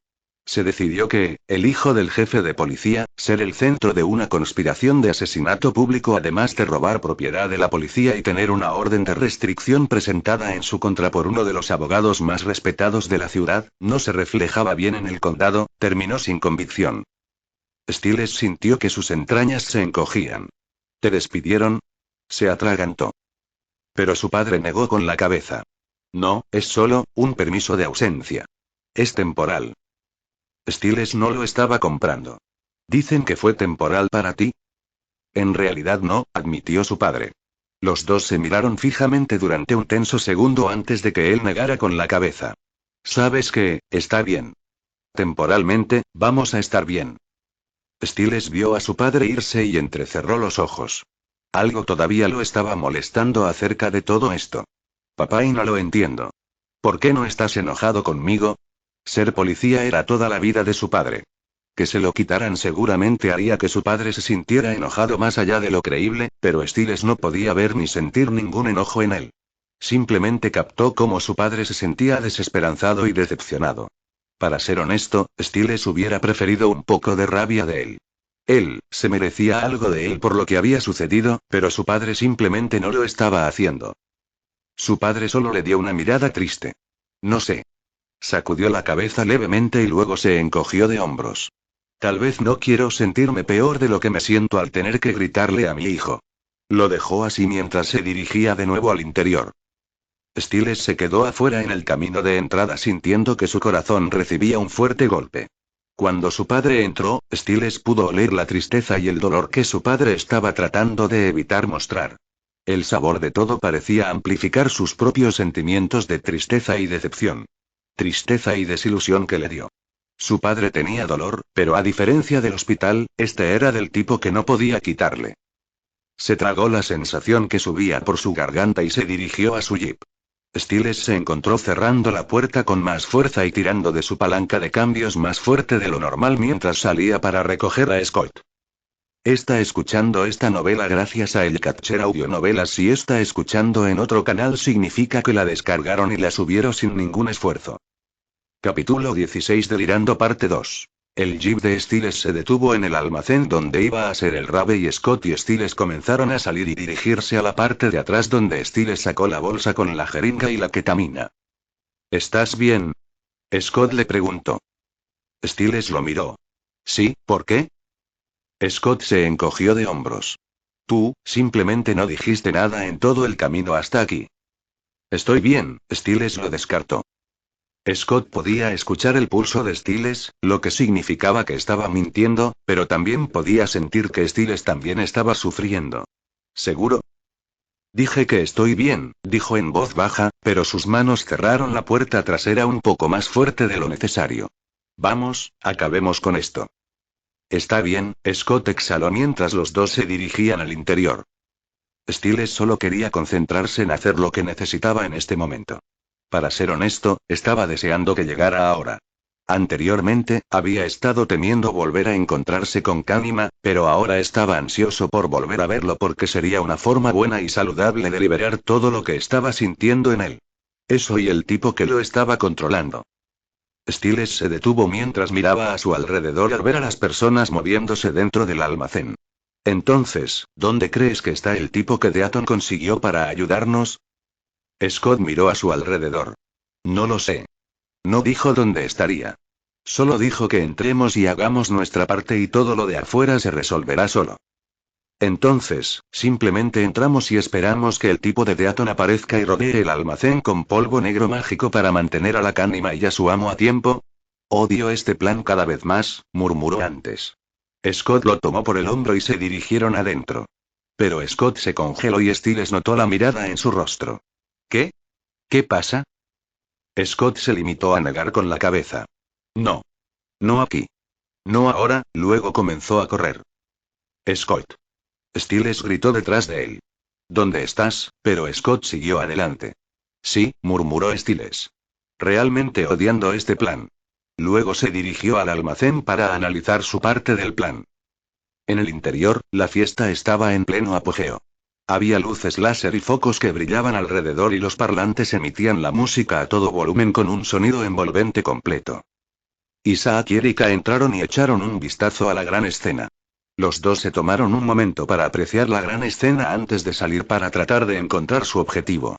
Se decidió que, el hijo del jefe de policía, ser el centro de una conspiración de asesinato público además de robar propiedad de la policía y tener una orden de restricción presentada en su contra por uno de los abogados más respetados de la ciudad, no se reflejaba bien en el condado, terminó sin convicción. Stiles sintió que sus entrañas se encogían. ¿Te despidieron? Se atragantó. Pero su padre negó con la cabeza. No, es solo un permiso de ausencia. Es temporal. Stiles no lo estaba comprando. ¿Dicen que fue temporal para ti? En realidad no, admitió su padre. Los dos se miraron fijamente durante un tenso segundo antes de que él negara con la cabeza. ¿Sabes qué? Está bien. Temporalmente, vamos a estar bien. Stiles vio a su padre irse y entrecerró los ojos. Algo todavía lo estaba molestando acerca de todo esto. Papá, y no lo entiendo. ¿Por qué no estás enojado conmigo? Ser policía era toda la vida de su padre. Que se lo quitaran seguramente haría que su padre se sintiera enojado más allá de lo creíble, pero Stiles no podía ver ni sentir ningún enojo en él. Simplemente captó cómo su padre se sentía desesperanzado y decepcionado. Para ser honesto, Stiles hubiera preferido un poco de rabia de él. Él, se merecía algo de él por lo que había sucedido, pero su padre simplemente no lo estaba haciendo. Su padre solo le dio una mirada triste. No sé. Sacudió la cabeza levemente y luego se encogió de hombros. Tal vez no quiero sentirme peor de lo que me siento al tener que gritarle a mi hijo. Lo dejó así mientras se dirigía de nuevo al interior. Stiles se quedó afuera en el camino de entrada sintiendo que su corazón recibía un fuerte golpe. Cuando su padre entró, Stiles pudo oler la tristeza y el dolor que su padre estaba tratando de evitar mostrar. El sabor de todo parecía amplificar sus propios sentimientos de tristeza y decepción. Tristeza y desilusión que le dio. Su padre tenía dolor, pero a diferencia del hospital, este era del tipo que no podía quitarle. Se tragó la sensación que subía por su garganta y se dirigió a su jeep. Stiles se encontró cerrando la puerta con más fuerza y tirando de su palanca de cambios más fuerte de lo normal mientras salía para recoger a Scott. Está escuchando esta novela gracias a El Catcher Audionovelas. Si está escuchando en otro canal significa que la descargaron y la subieron sin ningún esfuerzo. Capítulo 16 Delirando parte 2. El jeep de Stiles se detuvo en el almacén donde iba a ser el rave y Scott y Stiles comenzaron a salir y dirigirse a la parte de atrás donde Stiles sacó la bolsa con la jeringa y la ketamina. ¿Estás bien? Scott le preguntó. Stiles lo miró. Sí, ¿por qué? Scott se encogió de hombros. Tú, simplemente no dijiste nada en todo el camino hasta aquí. Estoy bien, Stiles lo descartó. Scott podía escuchar el pulso de Stiles, lo que significaba que estaba mintiendo, pero también podía sentir que Stiles también estaba sufriendo. ¿Seguro? Dije que estoy bien, dijo en voz baja, pero sus manos cerraron la puerta trasera un poco más fuerte de lo necesario. Vamos, acabemos con esto. Está bien, Scott exhaló mientras los dos se dirigían al interior. Stiles solo quería concentrarse en hacer lo que necesitaba en este momento. Para ser honesto, estaba deseando que llegara ahora. Anteriormente, había estado temiendo volver a encontrarse con Kanima, pero ahora estaba ansioso por volver a verlo porque sería una forma buena y saludable de liberar todo lo que estaba sintiendo en él. Eso y el tipo que lo estaba controlando. Stiles se detuvo mientras miraba a su alrededor al ver a las personas moviéndose dentro del almacén. Entonces, ¿dónde crees que está el tipo que Deaton consiguió para ayudarnos? Scott miró a su alrededor. No lo sé. No dijo dónde estaría. Solo dijo que entremos y hagamos nuestra parte y todo lo de afuera se resolverá solo. Entonces, simplemente entramos y esperamos que el tipo de Deaton aparezca y rodee el almacén con polvo negro mágico para mantener a la Kanima y a su amo a tiempo. Odio este plan cada vez más, murmuró antes. Scott lo tomó por el hombro y se dirigieron adentro. Pero Scott se congeló y Stiles notó la mirada en su rostro. ¿Qué? ¿Qué pasa? Scott se limitó a negar con la cabeza. No. No aquí. No ahora, luego comenzó a correr. Scott. Stiles gritó detrás de él. ¿Dónde estás? Pero Scott siguió adelante. Sí, murmuró Stiles. Realmente odiando este plan. Luego se dirigió al almacén para analizar su parte del plan. En el interior, la fiesta estaba en pleno apogeo. Había luces láser y focos que brillaban alrededor y los parlantes emitían la música a todo volumen con un sonido envolvente completo. Isaac y Erika entraron y echaron un vistazo a la gran escena. Los dos se tomaron un momento para apreciar la gran escena antes de salir para tratar de encontrar su objetivo.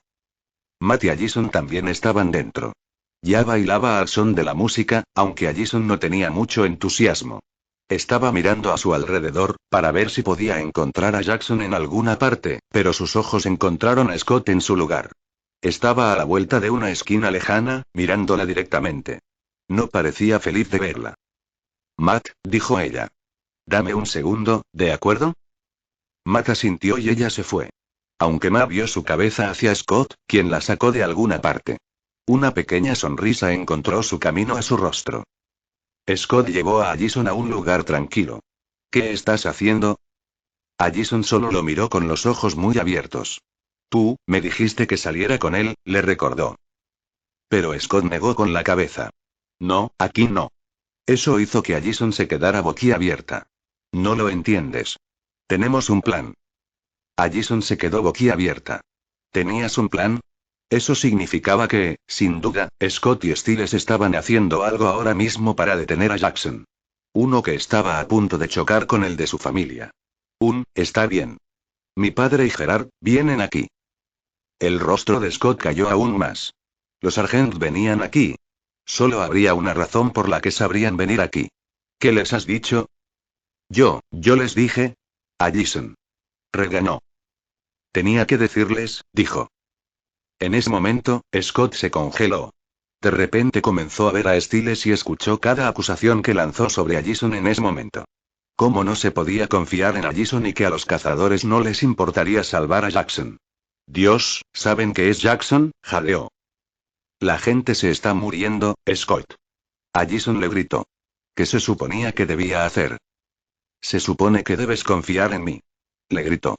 Matt y Allison también estaban dentro. Ya bailaba al son de la música, aunque Allison no tenía mucho entusiasmo. Estaba mirando a su alrededor, para ver si podía encontrar a Jackson en alguna parte, pero sus ojos encontraron a Scott en su lugar. Estaba a la vuelta de una esquina lejana, mirándola directamente. No parecía feliz de verla. Matt, dijo ella. Dame un segundo, ¿de acuerdo? Matt asintió y ella se fue. Aunque Matt vio su cabeza hacia Scott, quien la sacó de alguna parte. Una pequeña sonrisa encontró su camino a su rostro. Scott llevó a Allison a un lugar tranquilo. ¿Qué estás haciendo? Allison solo lo miró con los ojos muy abiertos. Tú, me dijiste que saliera con él, le recordó. Pero Scott negó con la cabeza. No, aquí no. Eso hizo que Allison se quedara boquiabierta. No lo entiendes. Tenemos un plan. Allison se quedó boquiabierta. ¿Tenías un plan? Eso significaba que, sin duda, Scott y Stiles estaban haciendo algo ahora mismo para detener a Jackson. Uno que estaba a punto de chocar con el de su familia. Está bien. Mi padre y Gerard, vienen aquí. El rostro de Scott cayó aún más. Los Sargent venían aquí. Solo habría una razón por la que sabrían venir aquí. ¿Qué les has dicho? Yo les dije. Allison. Reganó. Tenía que decirles, dijo. En ese momento, Scott se congeló. De repente comenzó a ver a Stiles y escuchó cada acusación que lanzó sobre Allison en ese momento. ¿Cómo no se podía confiar en Allison y que a los cazadores no les importaría salvar a Jackson? Dios, ¿saben qué es Jackson? Jadeó. La gente se está muriendo, Scott. Allison le gritó. ¿Qué se suponía que debía hacer? Se supone que debes confiar en mí. Le gritó.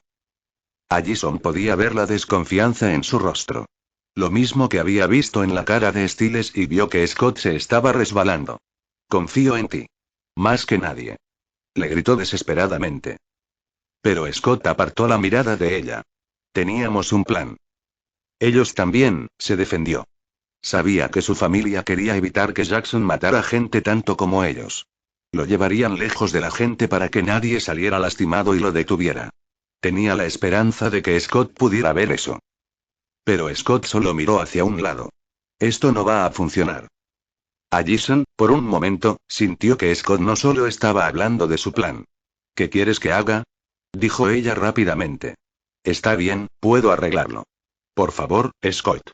Allison podía ver la desconfianza en su rostro. Lo mismo que había visto en la cara de Stiles y vio que Scott se estaba resbalando. Confío en ti. Más que nadie. Le gritó desesperadamente. Pero Scott apartó la mirada de ella. Teníamos un plan. Ellos también, se defendió. Sabía que su familia quería evitar que Jackson matara gente tanto como ellos. Lo llevarían lejos de la gente para que nadie saliera lastimado y lo detuviera. Tenía la esperanza de que Scott pudiera ver eso. Pero Scott solo miró hacia un lado. Esto no va a funcionar. Allison, por un momento, sintió que Scott no solo estaba hablando de su plan. ¿Qué quieres que haga? Dijo ella rápidamente. Está bien, puedo arreglarlo. Por favor, Scott.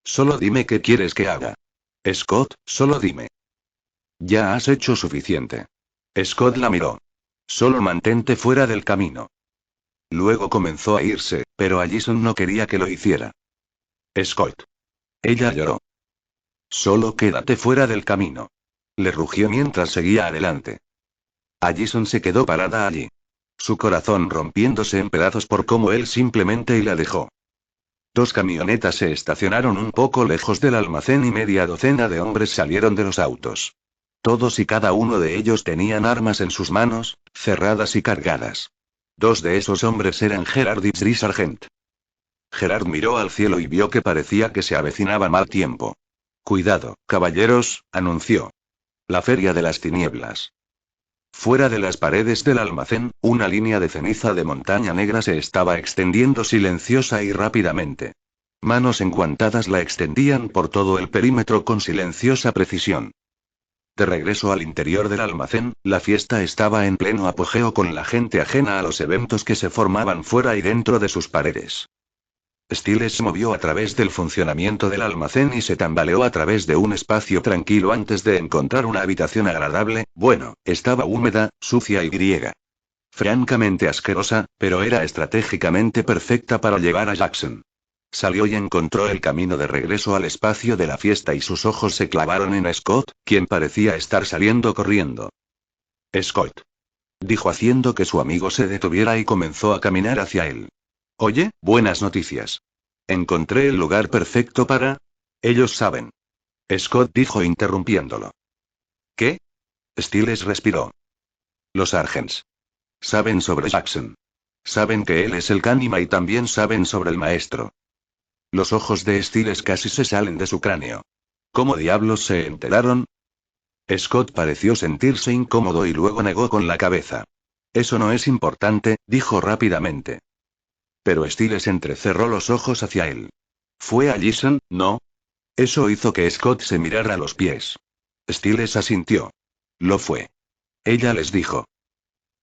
Solo dime qué quieres que haga. Scott, solo dime. Ya has hecho suficiente. Scott la miró. Solo mantente fuera del camino. Luego comenzó a irse, pero Allison no quería que lo hiciera. Scott. Ella lloró. Solo quédate fuera del camino. Le rugió mientras seguía adelante. Allison se quedó parada allí. Su corazón rompiéndose en pedazos por cómo él simplemente y la dejó. Dos camionetas se estacionaron un poco lejos del almacén y media docena de hombres salieron de los autos. Todos y cada uno de ellos tenían armas en sus manos, cerradas y cargadas. Dos de esos hombres eran Gerard y Dri Sargent. Gerard miró al cielo y vio que parecía que se avecinaba mal tiempo. Cuidado, caballeros, anunció. La feria de las tinieblas. Fuera de las paredes del almacén, una línea de ceniza de montaña negra se estaba extendiendo silenciosa y rápidamente. Manos enguantadas la extendían por todo el perímetro con silenciosa precisión. De regreso al interior del almacén, la fiesta estaba en pleno apogeo con la gente ajena a los eventos que se formaban fuera y dentro de sus paredes. Stiles se movió a través del funcionamiento del almacén y se tambaleó a través de un espacio tranquilo antes de encontrar una habitación agradable. Bueno, estaba húmeda, sucia y griega. Francamente asquerosa, pero era estratégicamente perfecta para llevar a Jackson. Salió y encontró el camino de regreso al espacio de la fiesta y sus ojos se clavaron en Scott, quien parecía estar saliendo corriendo. Scott. Dijo haciendo que su amigo se detuviera y comenzó a caminar hacia él. Oye, buenas noticias. Encontré el lugar perfecto para... Ellos saben. Scott dijo interrumpiéndolo. ¿Qué? Stiles respiró. Los Sargents. Saben sobre Jackson. Saben que él es el Cánima y también saben sobre el maestro. Los ojos de Stiles casi se salen de su cráneo. ¿Cómo diablos se enteraron? Scott pareció sentirse incómodo y luego negó con la cabeza. Eso no es importante, dijo rápidamente. Pero Stiles entrecerró los ojos hacia él. ¿Fue Allison, no? Eso hizo que Scott se mirara los pies. Stiles asintió. Lo fue. Ella les dijo.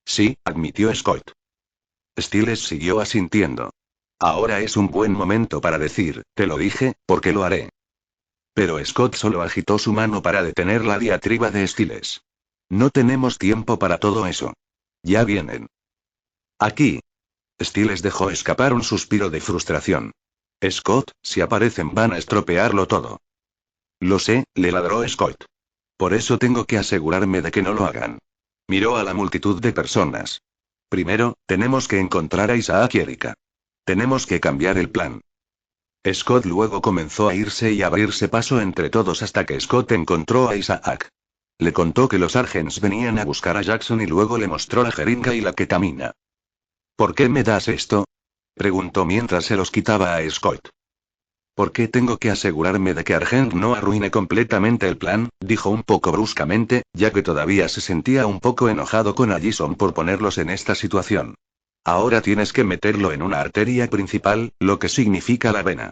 Sí, admitió Scott. Stiles siguió asintiendo. Ahora es un buen momento para decir, te lo dije, porque lo haré. Pero Scott solo agitó su mano para detener la diatriba de Stiles. No tenemos tiempo para todo eso. Ya vienen. Aquí. Stiles dejó escapar un suspiro de frustración. Scott, si aparecen van a estropearlo todo. Lo sé, le ladró Scott. Por eso tengo que asegurarme de que no lo hagan. Miró a la multitud de personas. Primero, tenemos que encontrar a Isaac y Erika. Tenemos que cambiar el plan. Scott luego comenzó a irse y abrirse paso entre todos hasta que Scott encontró a Isaac. Le contó que los Sargents venían a buscar a Jackson y luego le mostró la jeringa y la ketamina. ¿Por qué me das esto? Preguntó mientras se los quitaba a Scott. ¿Por qué tengo que asegurarme de que Argent no arruine completamente el plan? Dijo un poco bruscamente, ya que todavía se sentía un poco enojado con Allison por ponerlos en esta situación. Ahora tienes que meterlo en una arteria principal, lo que significa la vena.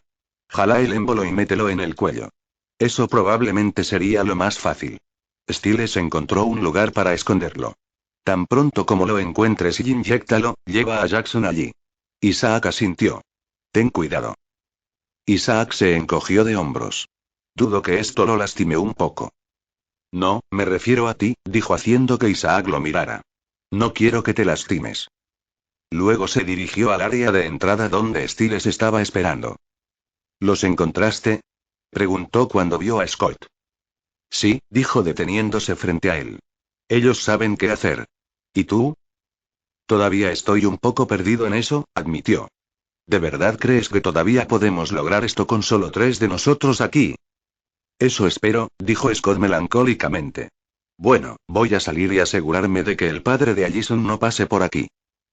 Jala el émbolo y mételo en el cuello. Eso probablemente sería lo más fácil. Stiles encontró un lugar para esconderlo. Tan pronto como lo encuentres y inyéctalo, lleva a Jackson allí. Isaac asintió. Ten cuidado. Isaac se encogió de hombros. Dudo que esto lo lastime un poco. No, me refiero a ti, dijo haciendo que Isaac lo mirara. No quiero que te lastimes. Luego se dirigió al área de entrada donde Stiles estaba esperando. ¿Los encontraste? Preguntó cuando vio a Scott. Sí, dijo deteniéndose frente a él. Ellos saben qué hacer. ¿Y tú? Todavía estoy un poco perdido en eso, admitió. ¿De verdad crees que todavía podemos lograr esto con solo 3 de nosotros aquí? Eso espero, dijo Scott melancólicamente. Bueno, voy a salir y asegurarme de que el padre de Allison no pase por aquí.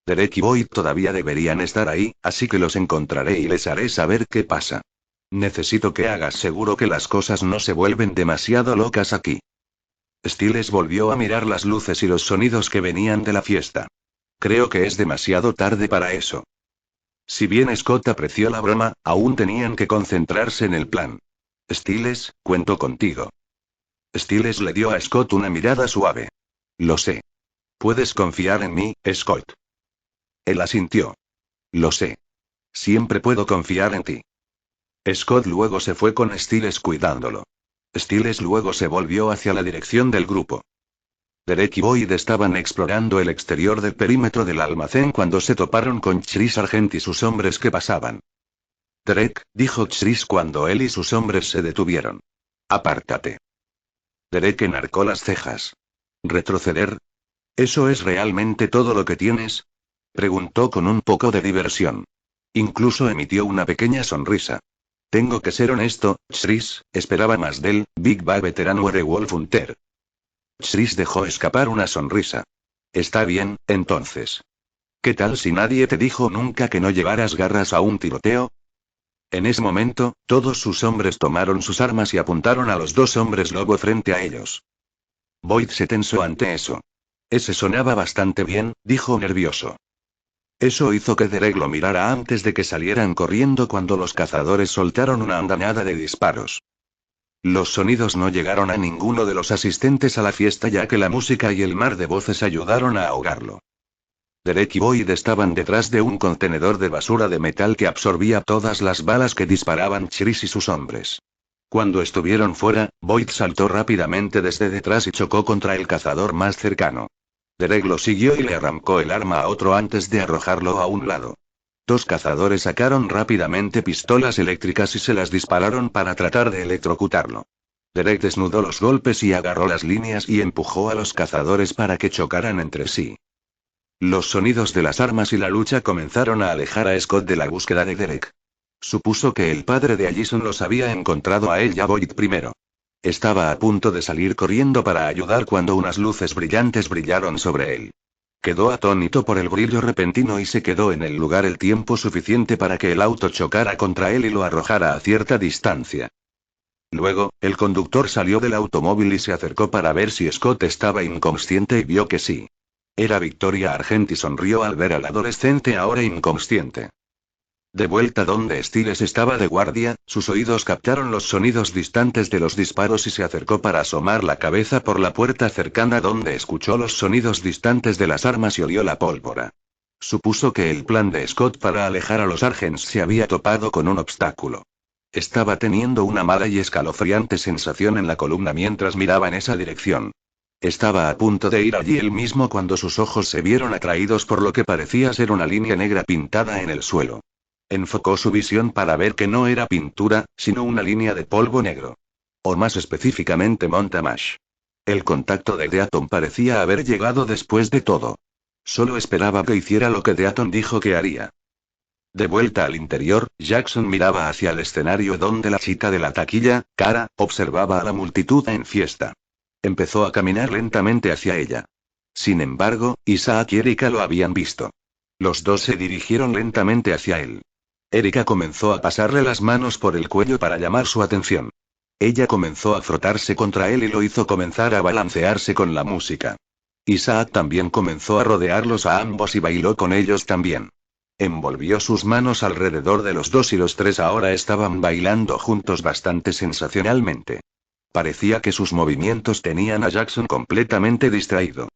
Derek y Boyd todavía deberían estar ahí, así que los encontraré y les haré saber qué pasa. Necesito que hagas seguro que las cosas no se vuelven demasiado locas aquí. Stiles volvió a mirar las luces y los sonidos que venían de la fiesta. Creo que es demasiado tarde para eso. Si bien Scott apreció la broma, aún tenían que concentrarse en el plan. Stiles, cuento contigo. Stiles le dio a Scott una mirada suave. Lo sé. Puedes confiar en mí, Scott. Él asintió. Lo sé. Siempre puedo confiar en ti. Scott luego se fue con Stiles cuidándolo. Stiles luego se volvió hacia la dirección del grupo. Derek y Boyd estaban explorando el exterior del perímetro del almacén cuando se toparon con Chris Sargent y sus hombres que pasaban. Derek, dijo Chris cuando él y sus hombres se detuvieron. Apártate. Derek enarcó las cejas. ¿Retroceder? ¿Eso es realmente todo lo que tienes? Preguntó con un poco de diversión. Incluso emitió una pequeña sonrisa. Tengo que ser honesto, Chris, esperaba más del Big Bad veterano Werewolf Hunter. Chris dejó escapar una sonrisa. Está bien, entonces. ¿Qué tal si nadie te dijo nunca que no llevaras garras a un tiroteo? En ese momento, todos sus hombres tomaron sus armas y apuntaron a los dos hombres lobo frente a ellos. Boyd se tensó ante eso. Ese sonaba bastante bien, dijo nervioso. Eso hizo que Derek lo mirara antes de que salieran corriendo cuando los cazadores soltaron una andanada de disparos. Los sonidos no llegaron a ninguno de los asistentes a la fiesta ya que la música y el mar de voces ayudaron a ahogarlo. Derek y Boyd estaban detrás de un contenedor de basura de metal que absorbía todas las balas que disparaban Chris y sus hombres. Cuando estuvieron fuera, Boyd saltó rápidamente desde detrás y chocó contra el cazador más cercano. Derek lo siguió y le arrancó el arma a otro antes de arrojarlo a un lado. Dos cazadores sacaron rápidamente pistolas eléctricas y se las dispararon para tratar de electrocutarlo. Derek desnudó los golpes y agarró las líneas y empujó a los cazadores para que chocaran entre sí. Los sonidos de las armas y la lucha comenzaron a alejar a Scott de la búsqueda de Derek. Supuso que el padre de Allison los había encontrado a él y a Boyd primero. Estaba a punto de salir corriendo para ayudar cuando unas luces brillantes brillaron sobre él. Quedó atónito por el brillo repentino y se quedó en el lugar el tiempo suficiente para que el auto chocara contra él y lo arrojara a cierta distancia. Luego, el conductor salió del automóvil y se acercó para ver si Scott estaba inconsciente y vio que sí. Era Victoria Argent y sonrió al ver al adolescente ahora inconsciente. De vuelta donde Stiles estaba de guardia, sus oídos captaron los sonidos distantes de los disparos y se acercó para asomar la cabeza por la puerta cercana donde escuchó los sonidos distantes de las armas y olió la pólvora. Supuso que el plan de Scott para alejar a los Argents se había topado con un obstáculo. Estaba teniendo una mala y escalofriante sensación en la columna mientras miraba en esa dirección. Estaba a punto de ir allí él mismo cuando sus ojos se vieron atraídos por lo que parecía ser una línea negra pintada en el suelo. Enfocó su visión para ver que no era pintura, sino una línea de polvo negro. O más específicamente Montamash. El contacto de Deaton parecía haber llegado después de todo. Solo esperaba que hiciera lo que Deaton dijo que haría. De vuelta al interior, Jackson miraba hacia el escenario donde la chica de la taquilla, Cara, observaba a la multitud en fiesta. Empezó a caminar lentamente hacia ella. Sin embargo, Isaac y Erika lo habían visto. Los dos se dirigieron lentamente hacia él. Erika comenzó a pasarle las manos por el cuello para llamar su atención. Ella comenzó a frotarse contra él y lo hizo comenzar a balancearse con la música. Isaac también comenzó a rodearlos a ambos y bailó con ellos también. Envolvió sus manos alrededor de los dos y los tres ahora estaban bailando juntos bastante sensacionalmente. Parecía que sus movimientos tenían a Jackson completamente distraído.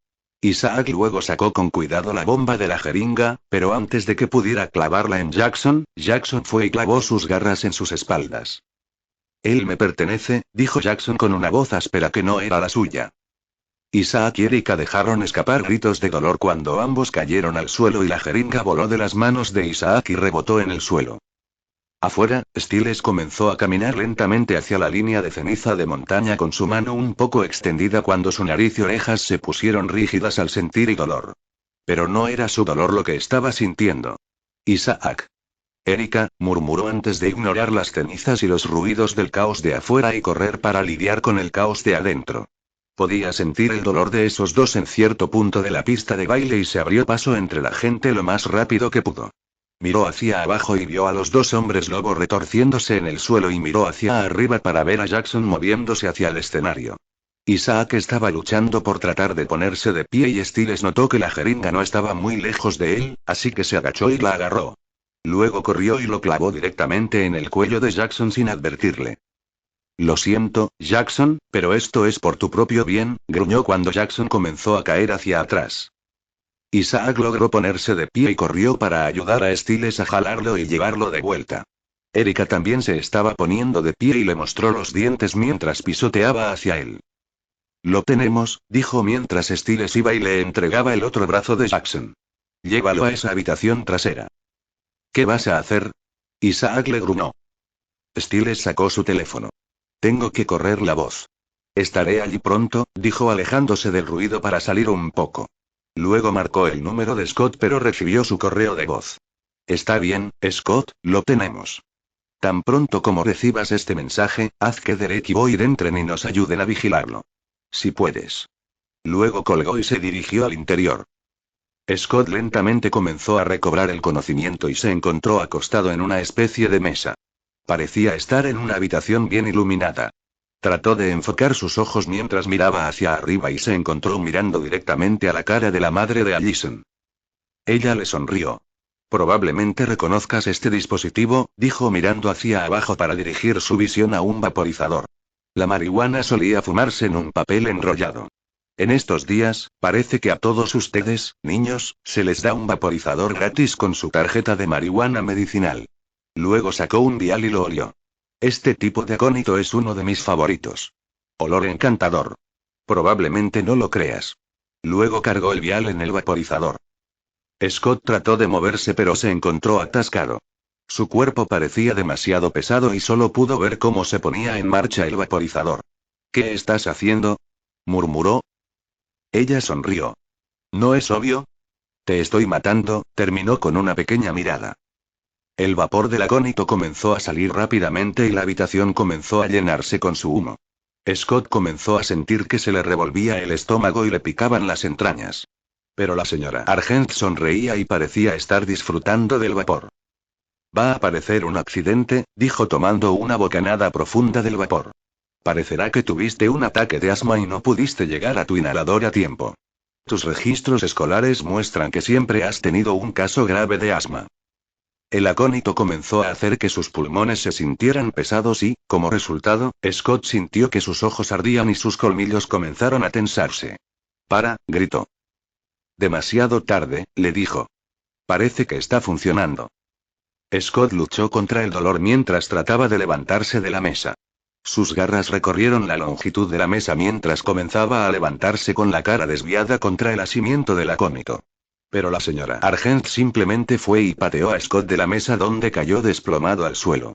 Isaac luego sacó con cuidado la bomba de la jeringa, pero antes de que pudiera clavarla en Jackson, Jackson fue y clavó sus garras en sus espaldas. Él me pertenece, dijo Jackson con una voz áspera que no era la suya. Isaac y Erika dejaron escapar gritos de dolor cuando ambos cayeron al suelo y la jeringa voló de las manos de Isaac y rebotó en el suelo. Afuera, Stiles comenzó a caminar lentamente hacia la línea de ceniza de montaña con su mano un poco extendida cuando su nariz y orejas se pusieron rígidas al sentir el dolor. Pero no era su dolor lo que estaba sintiendo. Isaac. Erika, murmuró antes de ignorar las cenizas y los ruidos del caos de afuera y correr para lidiar con el caos de adentro. Podía sentir el dolor de esos dos en cierto punto de la pista de baile y se abrió paso entre la gente lo más rápido que pudo. Miró hacia abajo y vio a los dos hombres lobo retorciéndose en el suelo y miró hacia arriba para ver a Jackson moviéndose hacia el escenario. Isaac estaba luchando por tratar de ponerse de pie y Stiles notó que la jeringa no estaba muy lejos de él, así que se agachó y la agarró. Luego corrió y lo clavó directamente en el cuello de Jackson sin advertirle. Lo siento, Jackson, pero esto es por tu propio bien, gruñó cuando Jackson comenzó a caer hacia atrás. Isaac logró ponerse de pie y corrió para ayudar a Stiles a jalarlo y llevarlo de vuelta. Erika también se estaba poniendo de pie y le mostró los dientes mientras pisoteaba hacia él. Lo tenemos, dijo mientras Stiles iba y le entregaba el otro brazo de Jackson. Llévalo a esa habitación trasera. ¿Qué vas a hacer? Isaac le gruñó. Stiles sacó su teléfono. Tengo que correr la voz. Estaré allí pronto, dijo alejándose del ruido para salir un poco. Luego marcó el número de Scott pero recibió su correo de voz. Está bien, Scott, lo tenemos. Tan pronto como recibas este mensaje, haz que Derek y Boyd entren y nos ayuden a vigilarlo. Si puedes. Luego colgó y se dirigió al interior. Scott lentamente comenzó a recobrar el conocimiento y se encontró acostado en una especie de mesa. Parecía estar en una habitación bien iluminada. Trató de enfocar sus ojos mientras miraba hacia arriba y se encontró mirando directamente a la cara de la madre de Allison. Ella le sonrió. Probablemente reconozcas este dispositivo, dijo mirando hacia abajo para dirigir su visión a un vaporizador. La marihuana solía fumarse en un papel enrollado. En estos días, parece que a todos ustedes, niños, se les da un vaporizador gratis con su tarjeta de marihuana medicinal. Luego sacó un vial y lo olió. Este tipo de acónito es uno de mis favoritos. Olor encantador. Probablemente no lo creas. Luego cargó el vial en el vaporizador. Scott trató de moverse pero se encontró atascado. Su cuerpo parecía demasiado pesado y solo pudo ver cómo se ponía en marcha el vaporizador. ¿Qué estás haciendo? Murmuró. Ella sonrió. ¿No es obvio? Te estoy matando, terminó con una pequeña mirada. El vapor del acónito comenzó a salir rápidamente y la habitación comenzó a llenarse con su humo. Scott comenzó a sentir que se le revolvía el estómago y le picaban las entrañas. Pero la señora Argent sonreía y parecía estar disfrutando del vapor. Va a parecer un accidente, dijo tomando una bocanada profunda del vapor. Parecerá que tuviste un ataque de asma y no pudiste llegar a tu inhalador a tiempo. Tus registros escolares muestran que siempre has tenido un caso grave de asma. El acónito comenzó a hacer que sus pulmones se sintieran pesados y, como resultado, Scott sintió que sus ojos ardían y sus colmillos comenzaron a tensarse. Para, gritó. Demasiado tarde, le dijo. Parece que está funcionando. Scott luchó contra el dolor mientras trataba de levantarse de la mesa. Sus garras recorrieron la longitud de la mesa mientras comenzaba a levantarse con la cara desviada contra el asiento del acónito. Pero la señora Argent simplemente fue y pateó a Scott de la mesa donde cayó desplomado al suelo.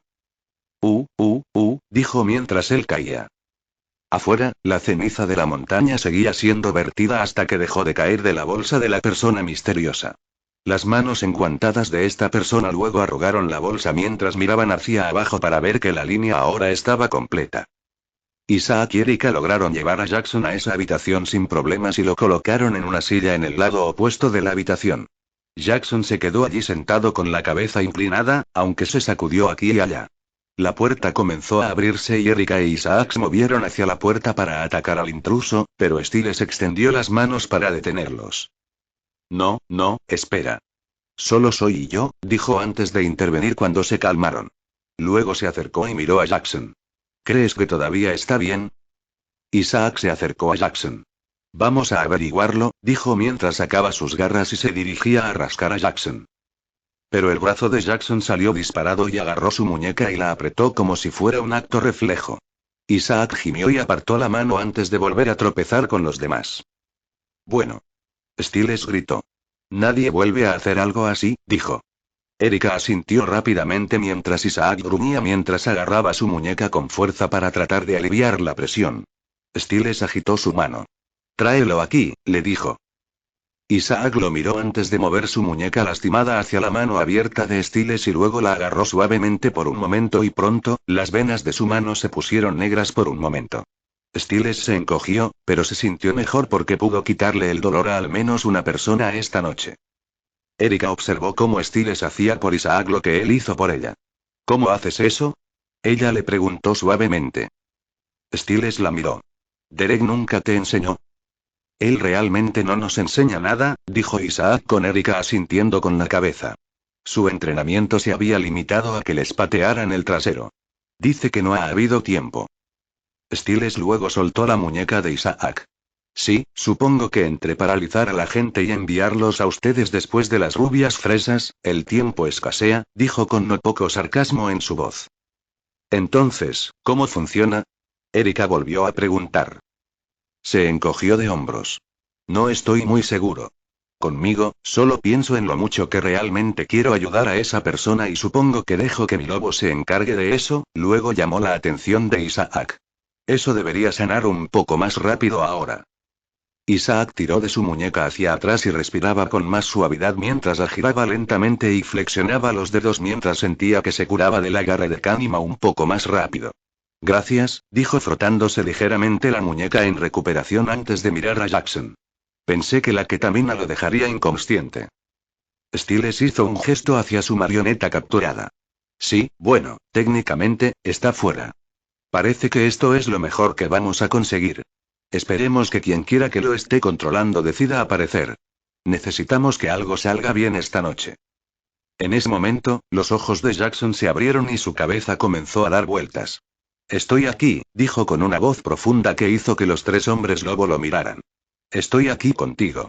Dijo mientras él caía. Afuera, la ceniza de la montaña seguía siendo vertida hasta que dejó de caer de la bolsa de la persona misteriosa. Las manos enguantadas de esta persona luego arrugaron la bolsa mientras miraban hacia abajo para ver que la línea ahora estaba completa. Isaac y Erika lograron llevar a Jackson a esa habitación sin problemas y lo colocaron en una silla en el lado opuesto de la habitación. Jackson se quedó allí sentado con la cabeza inclinada, aunque se sacudió aquí y allá. La puerta comenzó a abrirse y Erika e Isaac se movieron hacia la puerta para atacar al intruso, pero Stiles extendió las manos para detenerlos. No, espera. Solo soy yo, dijo antes de intervenir cuando se calmaron. Luego se acercó y miró a Jackson. ¿Crees que todavía está bien? Isaac se acercó a Jackson. Vamos a averiguarlo, dijo mientras sacaba sus garras y se dirigía a rascar a Jackson. Pero el brazo de Jackson salió disparado y agarró su muñeca y la apretó como si fuera un acto reflejo. Isaac gimió y apartó la mano antes de volver a tropezar con los demás. Bueno. Stiles gritó. Nadie vuelve a hacer algo así, dijo. Erika asintió rápidamente mientras Isaac gruñía mientras agarraba su muñeca con fuerza para tratar de aliviar la presión. Stiles agitó su mano. Tráelo aquí, le dijo. Isaac lo miró antes de mover su muñeca lastimada hacia la mano abierta de Stiles y luego la agarró suavemente por un momento y pronto, las venas de su mano se pusieron negras por un momento. Stiles se encogió, pero se sintió mejor porque pudo quitarle el dolor a al menos una persona esta noche. Erika observó cómo Stiles hacía por Isaac lo que él hizo por ella. ¿Cómo haces eso? Ella le preguntó suavemente. Stiles la miró. Derek nunca te enseñó. Él realmente no nos enseña nada, dijo Isaac con Erika asintiendo con la cabeza. Su entrenamiento se había limitado a que les patearan el trasero. Dice que no ha habido tiempo. Stiles luego soltó la muñeca de Isaac. Sí, supongo que entre paralizar a la gente y enviarlos a ustedes después de las rubias fresas, el tiempo escasea, dijo con no poco sarcasmo en su voz. Entonces, ¿cómo funciona? Erika volvió a preguntar. Se encogió de hombros. No estoy muy seguro. Conmigo, solo pienso en lo mucho que realmente quiero ayudar a esa persona y supongo que dejo que mi lobo se encargue de eso. Luego llamó la atención de Isaac. Eso debería sanar un poco más rápido ahora. Isaac tiró de su muñeca hacia atrás y respiraba con más suavidad mientras la giraba lentamente y flexionaba los dedos mientras sentía que se curaba del agarre de Kanima un poco más rápido. Gracias, dijo frotándose ligeramente la muñeca en recuperación antes de mirar a Jackson. Pensé que la ketamina lo dejaría inconsciente. Stiles hizo un gesto hacia su marioneta capturada. Sí, bueno, técnicamente, está fuera. Parece que esto es lo mejor que vamos a conseguir. Esperemos que quien quiera que lo esté controlando decida aparecer. Necesitamos que algo salga bien esta noche. En ese momento, los ojos de Jackson se abrieron y su cabeza comenzó a dar vueltas. Estoy aquí, dijo con una voz profunda que hizo que los tres hombres lobo lo miraran. Estoy aquí contigo.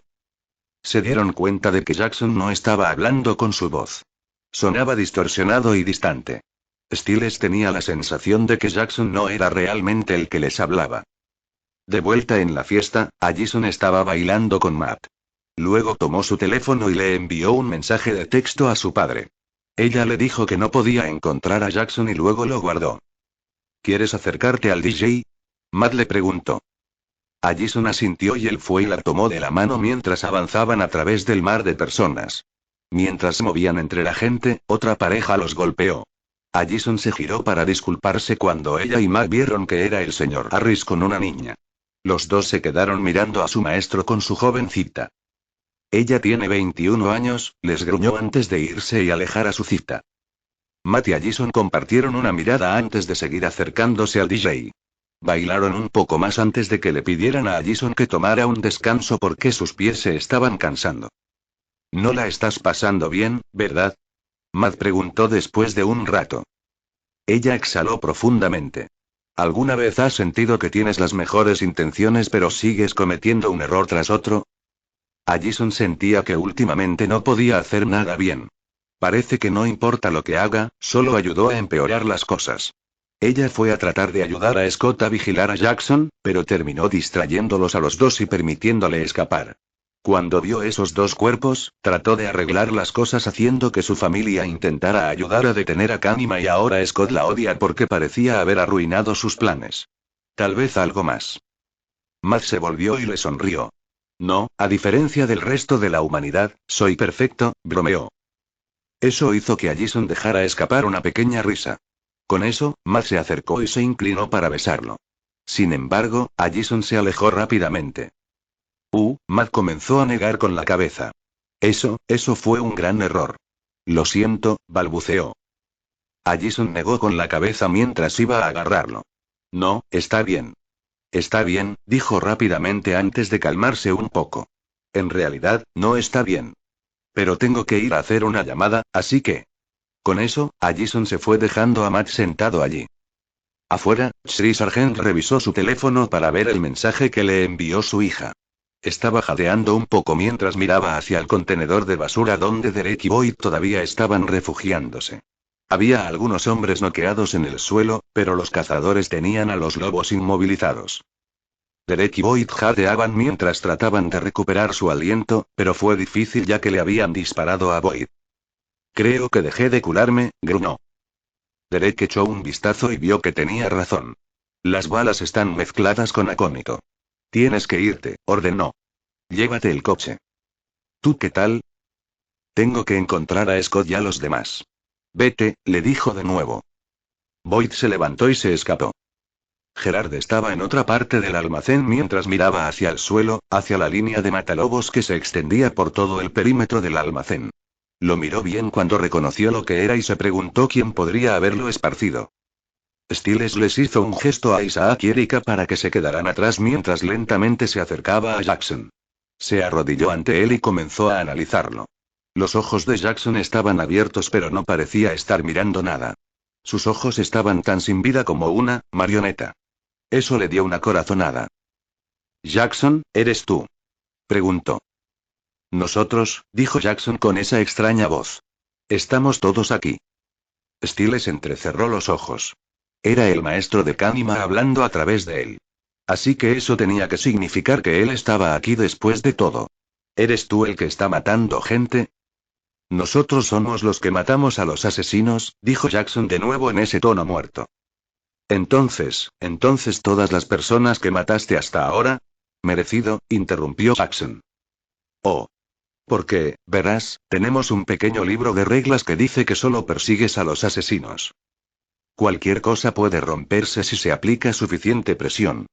Se dieron cuenta de que Jackson no estaba hablando con su voz. Sonaba distorsionado y distante. Stiles tenía la sensación de que Jackson no era realmente el que les hablaba. De vuelta en la fiesta, Allison estaba bailando con Matt. Luego tomó su teléfono y le envió un mensaje de texto a su padre. Ella le dijo que no podía encontrar a Jackson y luego lo guardó. ¿Quieres acercarte al DJ? Matt le preguntó. Allison asintió y él fue y la tomó de la mano mientras avanzaban a través del mar de personas. Mientras se movían entre la gente, otra pareja los golpeó. Allison se giró para disculparse cuando ella y Matt vieron que era el señor Harris con una niña. Los dos se quedaron mirando a su maestro con su jovencita. Ella tiene 21 años, les gruñó antes de irse y alejar a su cita. Matt y Allison compartieron una mirada antes de seguir acercándose al DJ. Bailaron un poco más antes de que le pidieran a Allison que tomara un descanso porque sus pies se estaban cansando. No la estás pasando bien, ¿verdad? Matt preguntó después de un rato. Ella exhaló profundamente. ¿Alguna vez has sentido que tienes las mejores intenciones pero sigues cometiendo un error tras otro? Allison sentía que últimamente no podía hacer nada bien. Parece que no importa lo que haga, solo ayudó a empeorar las cosas. Ella fue a tratar de ayudar a Scott a vigilar a Jackson, pero terminó distrayéndolos a los dos y permitiéndole escapar. Cuando vio esos dos cuerpos, trató de arreglar las cosas haciendo que su familia intentara ayudar a detener a Kanima y ahora Scott la odia porque parecía haber arruinado sus planes. Tal vez algo más. Matt se volvió y le sonrió. No, a diferencia del resto de la humanidad, soy perfecto, bromeó. Eso hizo que Allison dejara escapar una pequeña risa. Con eso, Matt se acercó y se inclinó para besarlo. Sin embargo, Allison se alejó rápidamente. Matt comenzó a negar con la cabeza. Eso fue un gran error. Lo siento, balbuceó. Allison negó con la cabeza mientras iba a agarrarlo. No, está bien. Está bien, dijo rápidamente antes de calmarse un poco. En realidad, no está bien. Pero tengo que ir a hacer una llamada, así que... Con eso, Allison se fue dejando a Matt sentado allí. Afuera, Sri Sargent revisó su teléfono para ver el mensaje que le envió su hija. Estaba jadeando un poco mientras miraba hacia el contenedor de basura donde Derek y Boyd todavía estaban refugiándose. Había algunos hombres noqueados en el suelo, pero los cazadores tenían a los lobos inmovilizados. Derek y Boyd jadeaban mientras trataban de recuperar su aliento, pero fue difícil ya que le habían disparado a Boyd. Creo que dejé de curarme, gruñó. Derek echó un vistazo y vio que tenía razón. Las balas están mezcladas con acónito. Tienes que irte, ordenó. Llévate el coche. ¿Tú qué tal? Tengo que encontrar a Scott y a los demás. Vete, le dijo de nuevo. Boyd se levantó y se escapó. Gerard estaba en otra parte del almacén mientras miraba hacia el suelo, hacia la línea de matalobos que se extendía por todo el perímetro del almacén. Lo miró bien cuando reconoció lo que era y se preguntó quién podría haberlo esparcido. Stiles les hizo un gesto a Isaac y Erika para que se quedaran atrás mientras lentamente se acercaba a Jackson. Se arrodilló ante él y comenzó a analizarlo. Los ojos de Jackson estaban abiertos pero no parecía estar mirando nada. Sus ojos estaban tan sin vida como una marioneta. Eso le dio una corazonada. «Jackson, ¿eres tú?», preguntó. «Nosotros», dijo Jackson con esa extraña voz. «Estamos todos aquí». Stiles entrecerró los ojos. Era el maestro de Kanima hablando a través de él. Así que eso tenía que significar que él estaba aquí después de todo. ¿Eres tú el que está matando gente? Nosotros somos los que matamos a los asesinos, dijo Jackson de nuevo en ese tono muerto. Entonces todas las personas que mataste hasta ahora. Merecido, interrumpió Jackson. Oh. Porque, verás, tenemos un pequeño libro de reglas que dice que solo persigues a los asesinos. Cualquier cosa puede romperse si se aplica suficiente presión.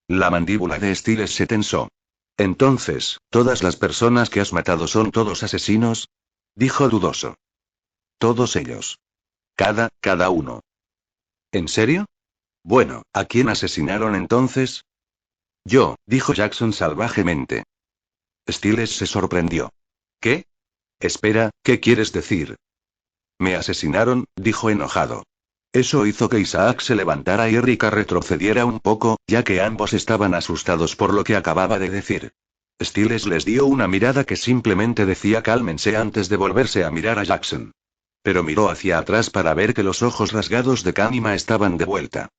La mandíbula de Stiles se tensó. Entonces, ¿todas las personas que has matado son todos asesinos? Dijo dudoso. Todos ellos. Cada uno. ¿En serio? Bueno, ¿a quién asesinaron entonces? Yo, dijo Jackson salvajemente. Stiles se sorprendió. ¿Qué? Espera, ¿qué quieres decir? Me asesinaron, dijo enojado. Eso hizo que Isaac se levantara y Erika retrocediera un poco, ya que ambos estaban asustados por lo que acababa de decir. Stiles les dio una mirada que simplemente decía cálmense antes de volverse a mirar a Jackson. Pero miró hacia atrás para ver que los ojos rasgados de Kanima estaban de vuelta.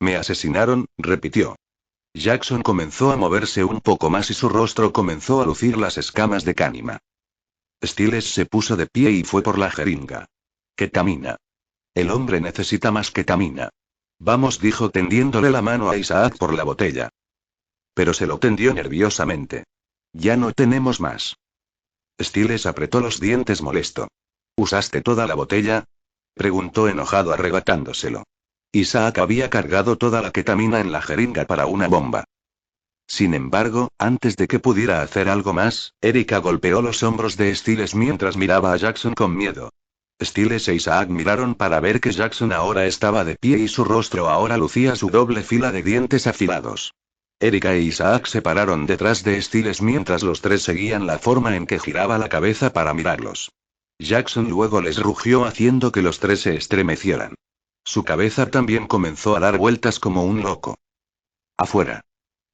Me asesinaron, repitió. Jackson comenzó a moverse un poco más y su rostro comenzó a lucir las escamas de Kanima. Stiles se puso de pie y fue por la jeringa. Ketamina. El hombre necesita más ketamina. Vamos, dijo tendiéndole la mano a Isaac por la botella. Pero se lo tendió nerviosamente. Ya no tenemos más. Stiles apretó los dientes molesto. ¿Usaste toda la botella? Preguntó enojado arrebatándoselo. Isaac había cargado toda la ketamina en la jeringa para una bomba. Sin embargo, antes de que pudiera hacer algo más, Erika golpeó los hombros de Stiles mientras miraba a Jackson con miedo. Stiles e Isaac miraron para ver que Jackson ahora estaba de pie y su rostro ahora lucía su doble fila de dientes afilados. Erika e Isaac se pararon detrás de Stiles mientras los tres seguían la forma en que giraba la cabeza para mirarlos. Jackson luego les rugió haciendo que los tres se estremecieran. Su cabeza también comenzó a dar vueltas como un loco. ¡Afuera!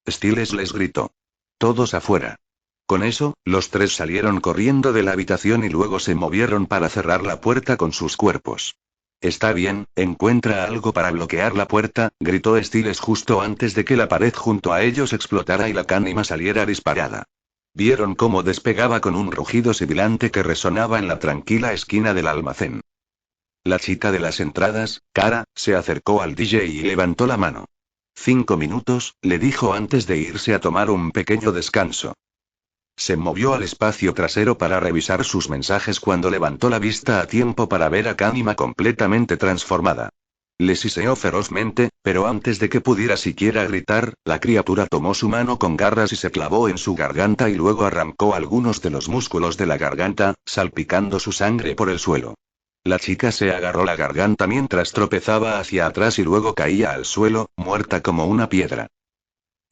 Stiles les gritó. Todos afuera. Con eso, los tres salieron corriendo de la habitación y luego se movieron para cerrar la puerta con sus cuerpos. Está bien, encuentra algo para bloquear la puerta, gritó Stiles justo antes de que la pared junto a ellos explotara y la Kanima saliera disparada. Vieron cómo despegaba con un rugido sibilante que resonaba en la tranquila esquina del almacén. La chica de las entradas, Kara, se acercó al DJ y levantó la mano. 5 minutos, le dijo antes de irse a tomar un pequeño descanso. Se movió al espacio trasero para revisar sus mensajes cuando levantó la vista a tiempo para ver a Kanima completamente transformada. Le siseó ferozmente, pero antes de que pudiera siquiera gritar, la criatura tomó su mano con garras y se clavó en su garganta y luego arrancó algunos de los músculos de la garganta, salpicando su sangre por el suelo. La chica se agarró la garganta mientras tropezaba hacia atrás y luego caía al suelo, muerta como una piedra.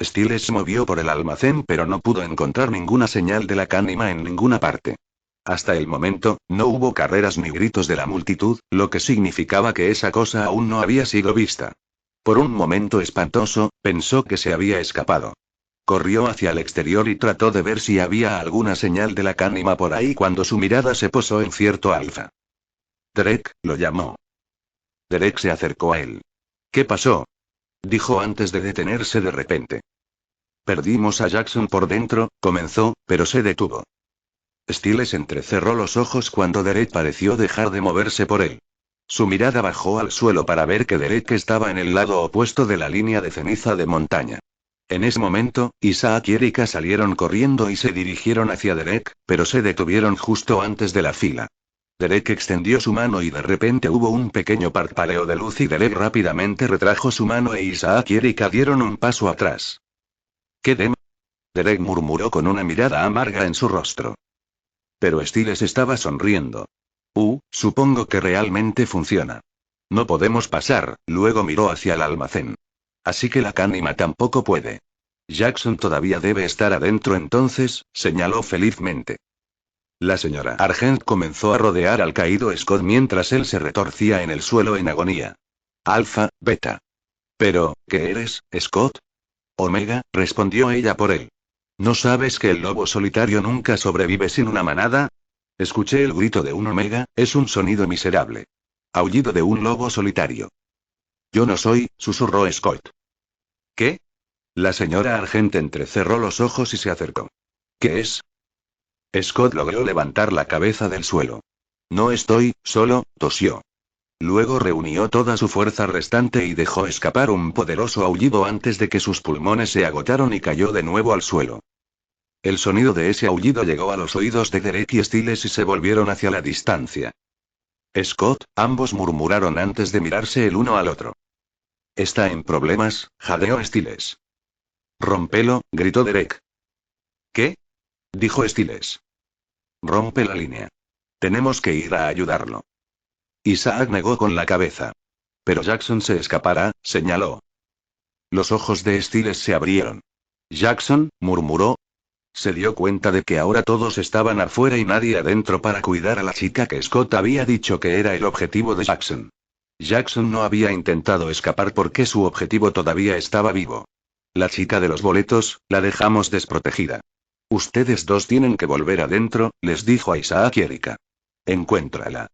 Stiles se movió por el almacén pero no pudo encontrar ninguna señal de la Kanima en ninguna parte. Hasta el momento, no hubo carreras ni gritos de la multitud, lo que significaba que esa cosa aún no había sido vista. Por un momento espantoso, pensó que se había escapado. Corrió hacia el exterior y trató de ver si había alguna señal de la Kanima por ahí cuando su mirada se posó en cierto alfa. Derek, lo llamó. Derek se acercó a él. ¿Qué pasó? Dijo antes de detenerse de repente. Perdimos a Jackson por dentro, comenzó, pero se detuvo. Stiles entrecerró los ojos cuando Derek pareció dejar de moverse por él. Su mirada bajó al suelo para ver que Derek estaba en el lado opuesto de la línea de ceniza de montaña. En ese momento, Isaac y Erika salieron corriendo y se dirigieron hacia Derek, pero se detuvieron justo antes de la fila. Derek extendió su mano y de repente hubo un pequeño parpadeo de luz y Derek rápidamente retrajo su mano e Isaac y Erika dieron un paso atrás. ¿Qué demonios? Derek murmuró con una mirada amarga en su rostro. Pero Stiles estaba sonriendo. Supongo que realmente funciona. No podemos pasar, luego miró hacia el almacén. Así que la Kanima tampoco puede. Jackson todavía debe estar adentro entonces, señaló felizmente. La señora Argent comenzó a rodear al caído Scott mientras él se retorcía en el suelo en agonía. Alfa, beta. ¿Pero, qué eres, Scott? Omega, respondió ella por él. ¿No sabes que el lobo solitario nunca sobrevive sin una manada? Escuché el grito de un Omega, es un sonido miserable. Aullido de un lobo solitario. Yo no soy, susurró Scott. ¿Qué? La señora Argent entrecerró los ojos y se acercó. ¿Qué es? Scott logró levantar la cabeza del suelo. No estoy solo, tosió. Luego reunió toda su fuerza restante y dejó escapar un poderoso aullido antes de que sus pulmones se agotaron y cayó de nuevo al suelo. El sonido de ese aullido llegó a los oídos de Derek y Stiles y se volvieron hacia la distancia. Scott, ambos murmuraron antes de mirarse el uno al otro. Está en problemas, jadeó Stiles. Rómpelo, gritó Derek. ¿Qué? Dijo Stiles. Rompe la línea. Tenemos que ir a ayudarlo. Isaac negó con la cabeza. Pero Jackson se escapará, señaló. Los ojos de Stiles se abrieron. Jackson, murmuró. Se dio cuenta de que ahora todos estaban afuera y nadie adentro para cuidar a la chica que Scott había dicho que era el objetivo de Jackson. Jackson no había intentado escapar porque su objetivo todavía estaba vivo. La chica de los boletos, la dejamos desprotegida. Ustedes dos tienen que volver adentro, les dijo a Isaac y Erika. Encuéntrala.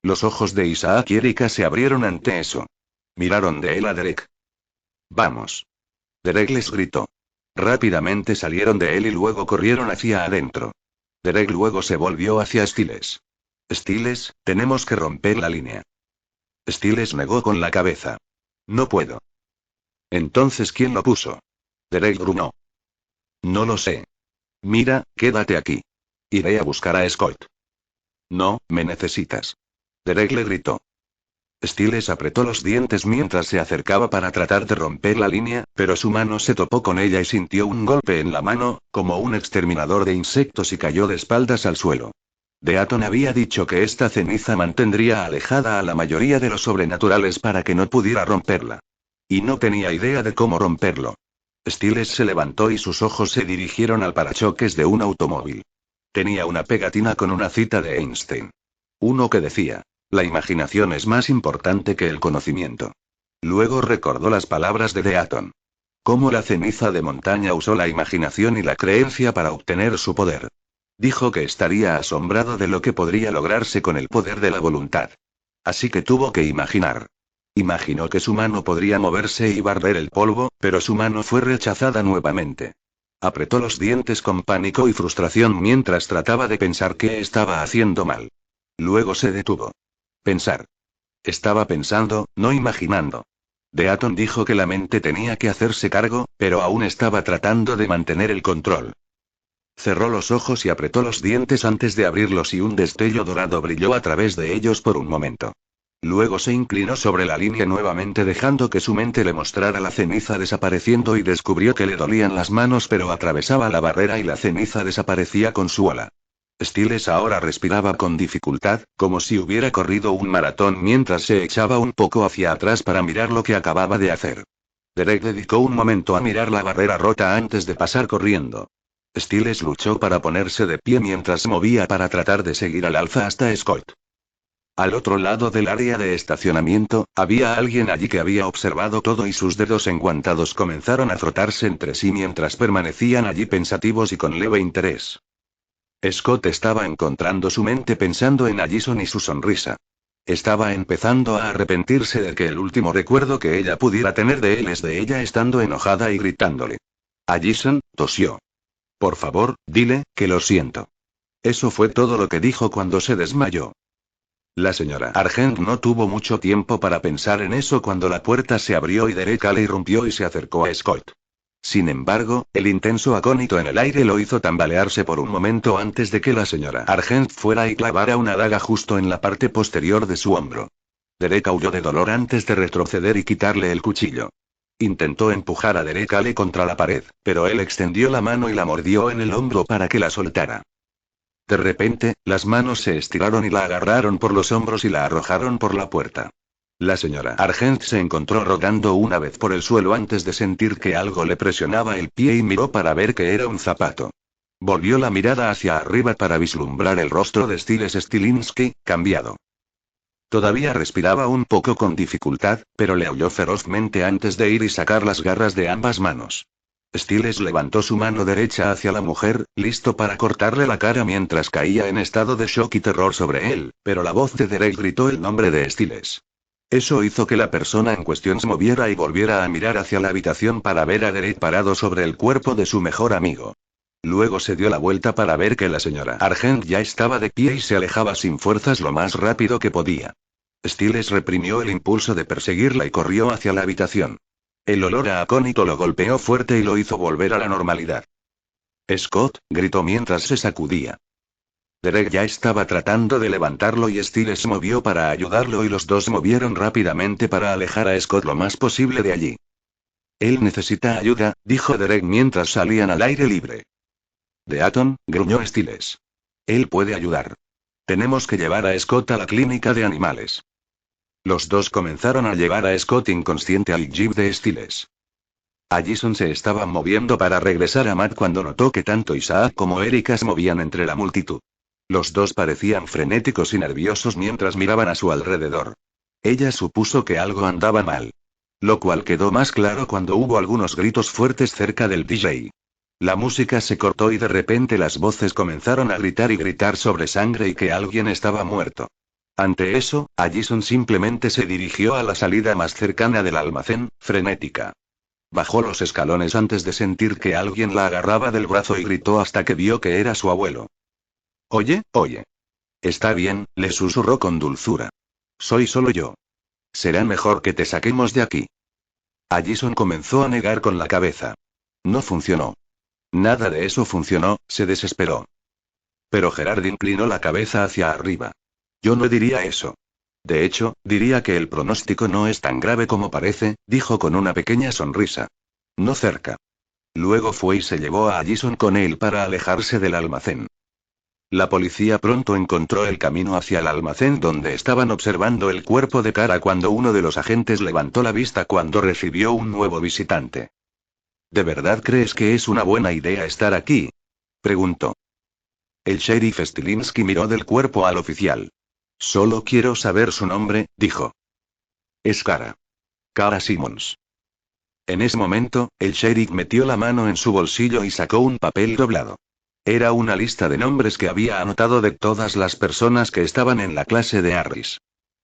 Los ojos de Isaac y Erika se abrieron ante eso. Miraron de él a Derek. Vamos. Derek les gritó. Rápidamente salieron de él y luego corrieron hacia adentro. Derek luego se volvió hacia Stiles. Stiles, tenemos que romper la línea. Stiles negó con la cabeza. No puedo. Entonces, ¿quién lo puso? Derek gruñó. No lo sé. Mira, quédate aquí. Iré a buscar a Scott. No, me necesitas. Derek le gritó. Stiles apretó los dientes mientras se acercaba para tratar de romper la línea, pero su mano se topó con ella y sintió un golpe en la mano, como un exterminador de insectos y cayó de espaldas al suelo. Deaton había dicho que esta ceniza mantendría alejada a la mayoría de los sobrenaturales para que no pudiera romperla. Y no tenía idea de cómo romperlo. Stiles se levantó y sus ojos se dirigieron al parachoques de un automóvil. Tenía una pegatina con una cita de Einstein. Uno que decía: la imaginación es más importante que el conocimiento. Luego recordó las palabras de Deaton. Cómo la ceniza de montaña usó la imaginación y la creencia para obtener su poder. Dijo que estaría asombrado de lo que podría lograrse con el poder de la voluntad. Así que tuvo que imaginar. Imaginó que su mano podría moverse y barrer el polvo, pero su mano fue rechazada nuevamente. Apretó los dientes con pánico y frustración mientras trataba de pensar qué estaba haciendo mal. Luego se detuvo. Pensar. Estaba pensando, no imaginando. Deaton dijo que la mente tenía que hacerse cargo, pero aún estaba tratando de mantener el control. Cerró los ojos y apretó los dientes antes de abrirlos y un destello dorado brilló a través de ellos por un momento. Luego se inclinó sobre la línea nuevamente dejando que su mente le mostrara la ceniza desapareciendo y descubrió que le dolían las manos pero atravesaba la barrera y la ceniza desaparecía con su ala. Stiles ahora respiraba con dificultad, como si hubiera corrido un maratón mientras se echaba un poco hacia atrás para mirar lo que acababa de hacer. Derek dedicó un momento a mirar la barrera rota antes de pasar corriendo. Stiles luchó para ponerse de pie mientras se movía para tratar de seguir al alza hasta Scott. Al otro lado del área de estacionamiento, había alguien allí que había observado todo y sus dedos enguantados comenzaron a frotarse entre sí mientras permanecían allí pensativos y con leve interés. Scott estaba encontrando su mente pensando en Allison y su sonrisa. Estaba empezando a arrepentirse de que el último recuerdo que ella pudiera tener de él es de ella estando enojada y gritándole. Allison, tosió. Por favor, dile, que lo siento. Eso fue todo lo que dijo cuando se desmayó. La señora Argent no tuvo mucho tiempo para pensar en eso cuando la puerta se abrió y Derek le irrumpió y se acercó a Scott. Sin embargo, el intenso acónito en el aire lo hizo tambalearse por un momento antes de que la señora Argent fuera y clavara una daga justo en la parte posterior de su hombro. Derek aulló de dolor antes de retroceder y quitarle el cuchillo. Intentó empujar a Derek contra la pared, pero él extendió la mano y la mordió en el hombro para que la soltara. De repente, las manos se estiraron y la agarraron por los hombros y la arrojaron por la puerta. La señora Argent se encontró rodando una vez por el suelo antes de sentir que algo le presionaba el pie y miró para ver que era un zapato. Volvió la mirada hacia arriba para vislumbrar el rostro de Stiles Stilinski, cambiado. Todavía respiraba un poco con dificultad, pero le aulló ferozmente antes de ir y sacar las garras de ambas manos. Stiles levantó su mano derecha hacia la mujer, listo para cortarle la cara mientras caía en estado de shock y terror sobre él, pero la voz de Derek gritó el nombre de Stiles. Eso hizo que la persona en cuestión se moviera y volviera a mirar hacia la habitación para ver a Derek parado sobre el cuerpo de su mejor amigo. Luego se dio la vuelta para ver que la señora Argent ya estaba de pie y se alejaba sin fuerzas lo más rápido que podía. Stiles reprimió el impulso de perseguirla y corrió hacia la habitación. El olor a acónito lo golpeó fuerte y lo hizo volver a la normalidad. Scott, gritó mientras se sacudía. Derek ya estaba tratando de levantarlo y Stiles se movió para ayudarlo y los dos movieron rápidamente para alejar a Scott lo más posible de allí. Él necesita ayuda, dijo Derek mientras salían al aire libre. Deaton, gruñó Stiles. Él puede ayudar. Tenemos que llevar a Scott a la clínica de animales. Los dos comenzaron a llevar a Scott inconsciente al jeep de Stiles. Allison se estaba moviendo para regresar a Matt cuando notó que tanto Isaac como Erika se movían entre la multitud. Los dos parecían frenéticos y nerviosos mientras miraban a su alrededor. Ella supuso que algo andaba mal. Lo cual quedó más claro cuando hubo algunos gritos fuertes cerca del DJ. La música se cortó y de repente las voces comenzaron a gritar sobre sangre y que alguien estaba muerto. Ante eso, Allison simplemente se dirigió a la salida más cercana del almacén, frenética. Bajó los escalones antes de sentir que alguien la agarraba del brazo y gritó hasta que vio que era su abuelo. Oye. Está bien, le susurró con dulzura. Soy solo yo. Será mejor que te saquemos de aquí. Allison comenzó a negar con la cabeza. No funcionó. Nada de eso funcionó, se desesperó. Pero Gerard inclinó la cabeza hacia arriba. Yo no diría eso. De hecho, diría que el pronóstico no es tan grave como parece, dijo con una pequeña sonrisa. No cerca. Luego fue y se llevó a Allison con él para alejarse del almacén. La policía pronto encontró el camino hacia el almacén donde estaban observando el cuerpo de Cara cuando uno de los agentes levantó la vista cuando recibió un nuevo visitante. ¿De verdad crees que es una buena idea estar aquí?, preguntó. El sheriff Stilinski miró del cuerpo al oficial. Solo quiero saber su nombre, dijo. Es Cara. Cara Simmons. En ese momento, el sheriff metió la mano en su bolsillo y sacó un papel doblado. Era una lista de nombres que había anotado de todas las personas que estaban en la clase de Harris.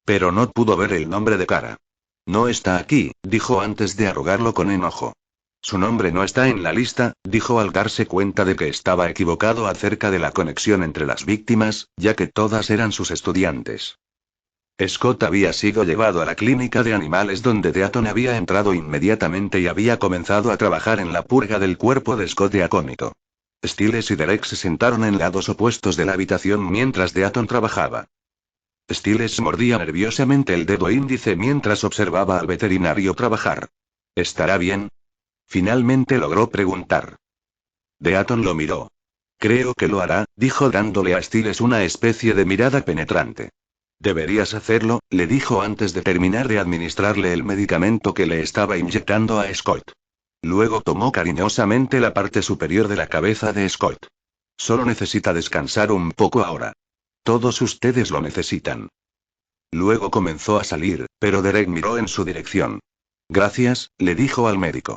Pero no pudo ver el nombre de Cara. No está aquí, dijo antes de arrugarlo con enojo. Su nombre no está en la lista, dijo al darse cuenta de que estaba equivocado acerca de la conexión entre las víctimas, ya que todas eran sus estudiantes. Scott había sido llevado a la clínica de animales donde Deaton había entrado inmediatamente y había comenzado a trabajar en la purga del cuerpo de Scott de acónito. Stiles y Derek se sentaron en lados opuestos de la habitación mientras Deaton trabajaba. Stiles mordía nerviosamente el dedo índice mientras observaba al veterinario trabajar. ¿Estará bien?, finalmente logró preguntar. Deaton lo miró. Creo que lo hará, dijo dándole a Stiles una especie de mirada penetrante. Deberías hacerlo, le dijo antes de terminar de administrarle el medicamento que le estaba inyectando a Scott. Luego tomó cariñosamente la parte superior de la cabeza de Scott. Solo necesita descansar un poco ahora. Todos ustedes lo necesitan. Luego comenzó a salir, pero Derek miró en su dirección. Gracias, le dijo al médico.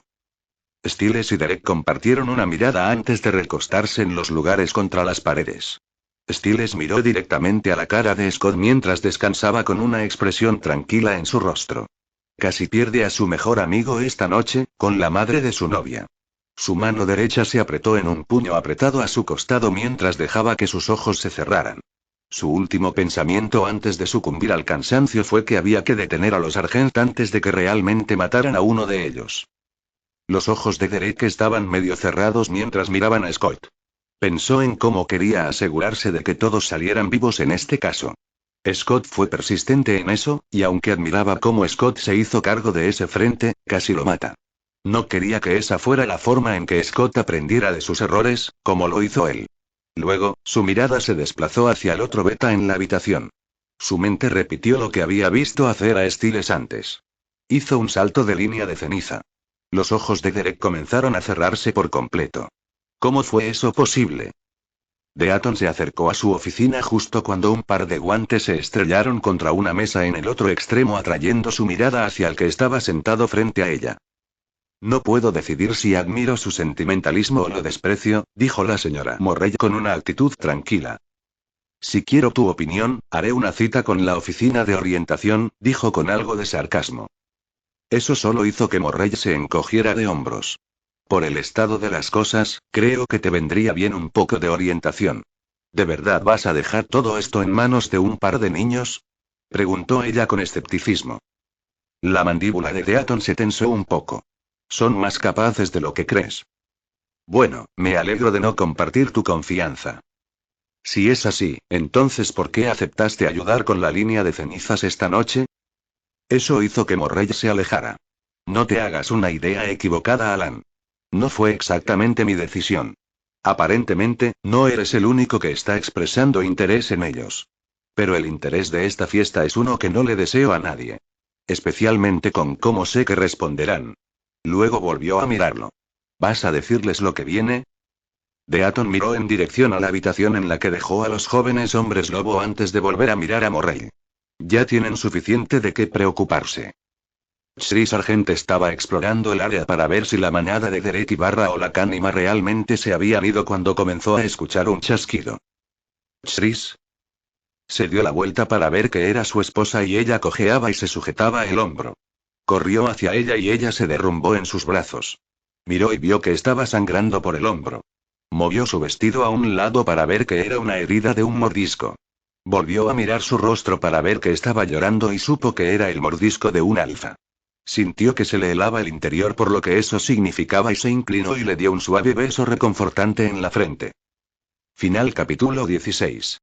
Stiles y Derek compartieron una mirada antes de recostarse en los lugares contra las paredes. Stiles miró directamente a la cara de Scott mientras descansaba con una expresión tranquila en su rostro. Casi pierde a su mejor amigo esta noche, con la madre de su novia. Su mano derecha se apretó en un puño apretado a su costado mientras dejaba que sus ojos se cerraran. Su último pensamiento antes de sucumbir al cansancio fue que había que detener a los Argent antes de que realmente mataran a uno de ellos. Los ojos de Derek estaban medio cerrados mientras miraban a Scott. Pensó en cómo quería asegurarse de que todos salieran vivos en este caso. Scott fue persistente en eso, y aunque admiraba cómo Scott se hizo cargo de ese frente, casi lo mata. No quería que esa fuera la forma en que Scott aprendiera de sus errores, como lo hizo él. Luego, su mirada se desplazó hacia el otro beta en la habitación. Su mente repitió lo que había visto hacer a Stiles antes. Hizo un salto de línea de ceniza. Los ojos de Derek comenzaron a cerrarse por completo. ¿Cómo fue eso posible? Deaton se acercó a su oficina justo cuando un par de guantes se estrellaron contra una mesa en el otro extremo atrayendo su mirada hacia el que estaba sentado frente a ella. No puedo decidir si admiro su sentimentalismo o lo desprecio, dijo la señora Morrell con una actitud tranquila. Si quiero tu opinión, haré una cita con la oficina de orientación, dijo con algo de sarcasmo. Eso solo hizo que Morrell se encogiera de hombros. Por el estado de las cosas, creo que te vendría bien un poco de orientación. ¿De verdad vas a dejar todo esto en manos de un par de niños? Preguntó ella con escepticismo. La mandíbula de Deaton se tensó un poco. Son más capaces de lo que crees. Bueno, me alegro de no compartir tu confianza. Si es así, entonces ¿por qué aceptaste ayudar con la línea de cenizas esta noche? Eso hizo que Morrell se alejara. No te hagas una idea equivocada, Alan. No fue exactamente mi decisión. Aparentemente, no eres el único que está expresando interés en ellos. Pero el interés de esta fiesta es uno que no le deseo a nadie. Especialmente con cómo sé que responderán. Luego volvió a mirarlo. ¿Vas a decirles lo que viene? Deaton miró en dirección a la habitación en la que dejó a los jóvenes hombres lobo antes de volver a mirar a Morrell. Ya tienen suficiente de qué preocuparse. Sri Sargent estaba explorando el área para ver si la manada de Derek y Barra o la Cánima realmente se habían ido cuando comenzó a escuchar un chasquido. ¿Sris? Se dio la vuelta para ver que era su esposa y ella cojeaba y se sujetaba el hombro. Corrió hacia ella y ella se derrumbó en sus brazos. Miró y vio que estaba sangrando por el hombro. Movió su vestido a un lado para ver que era una herida de un mordisco. Volvió a mirar su rostro para ver que estaba llorando y supo que era el mordisco de un alfa. Sintió que se le helaba el interior por lo que eso significaba y se inclinó y le dio un suave beso reconfortante en la frente. Final capítulo 16.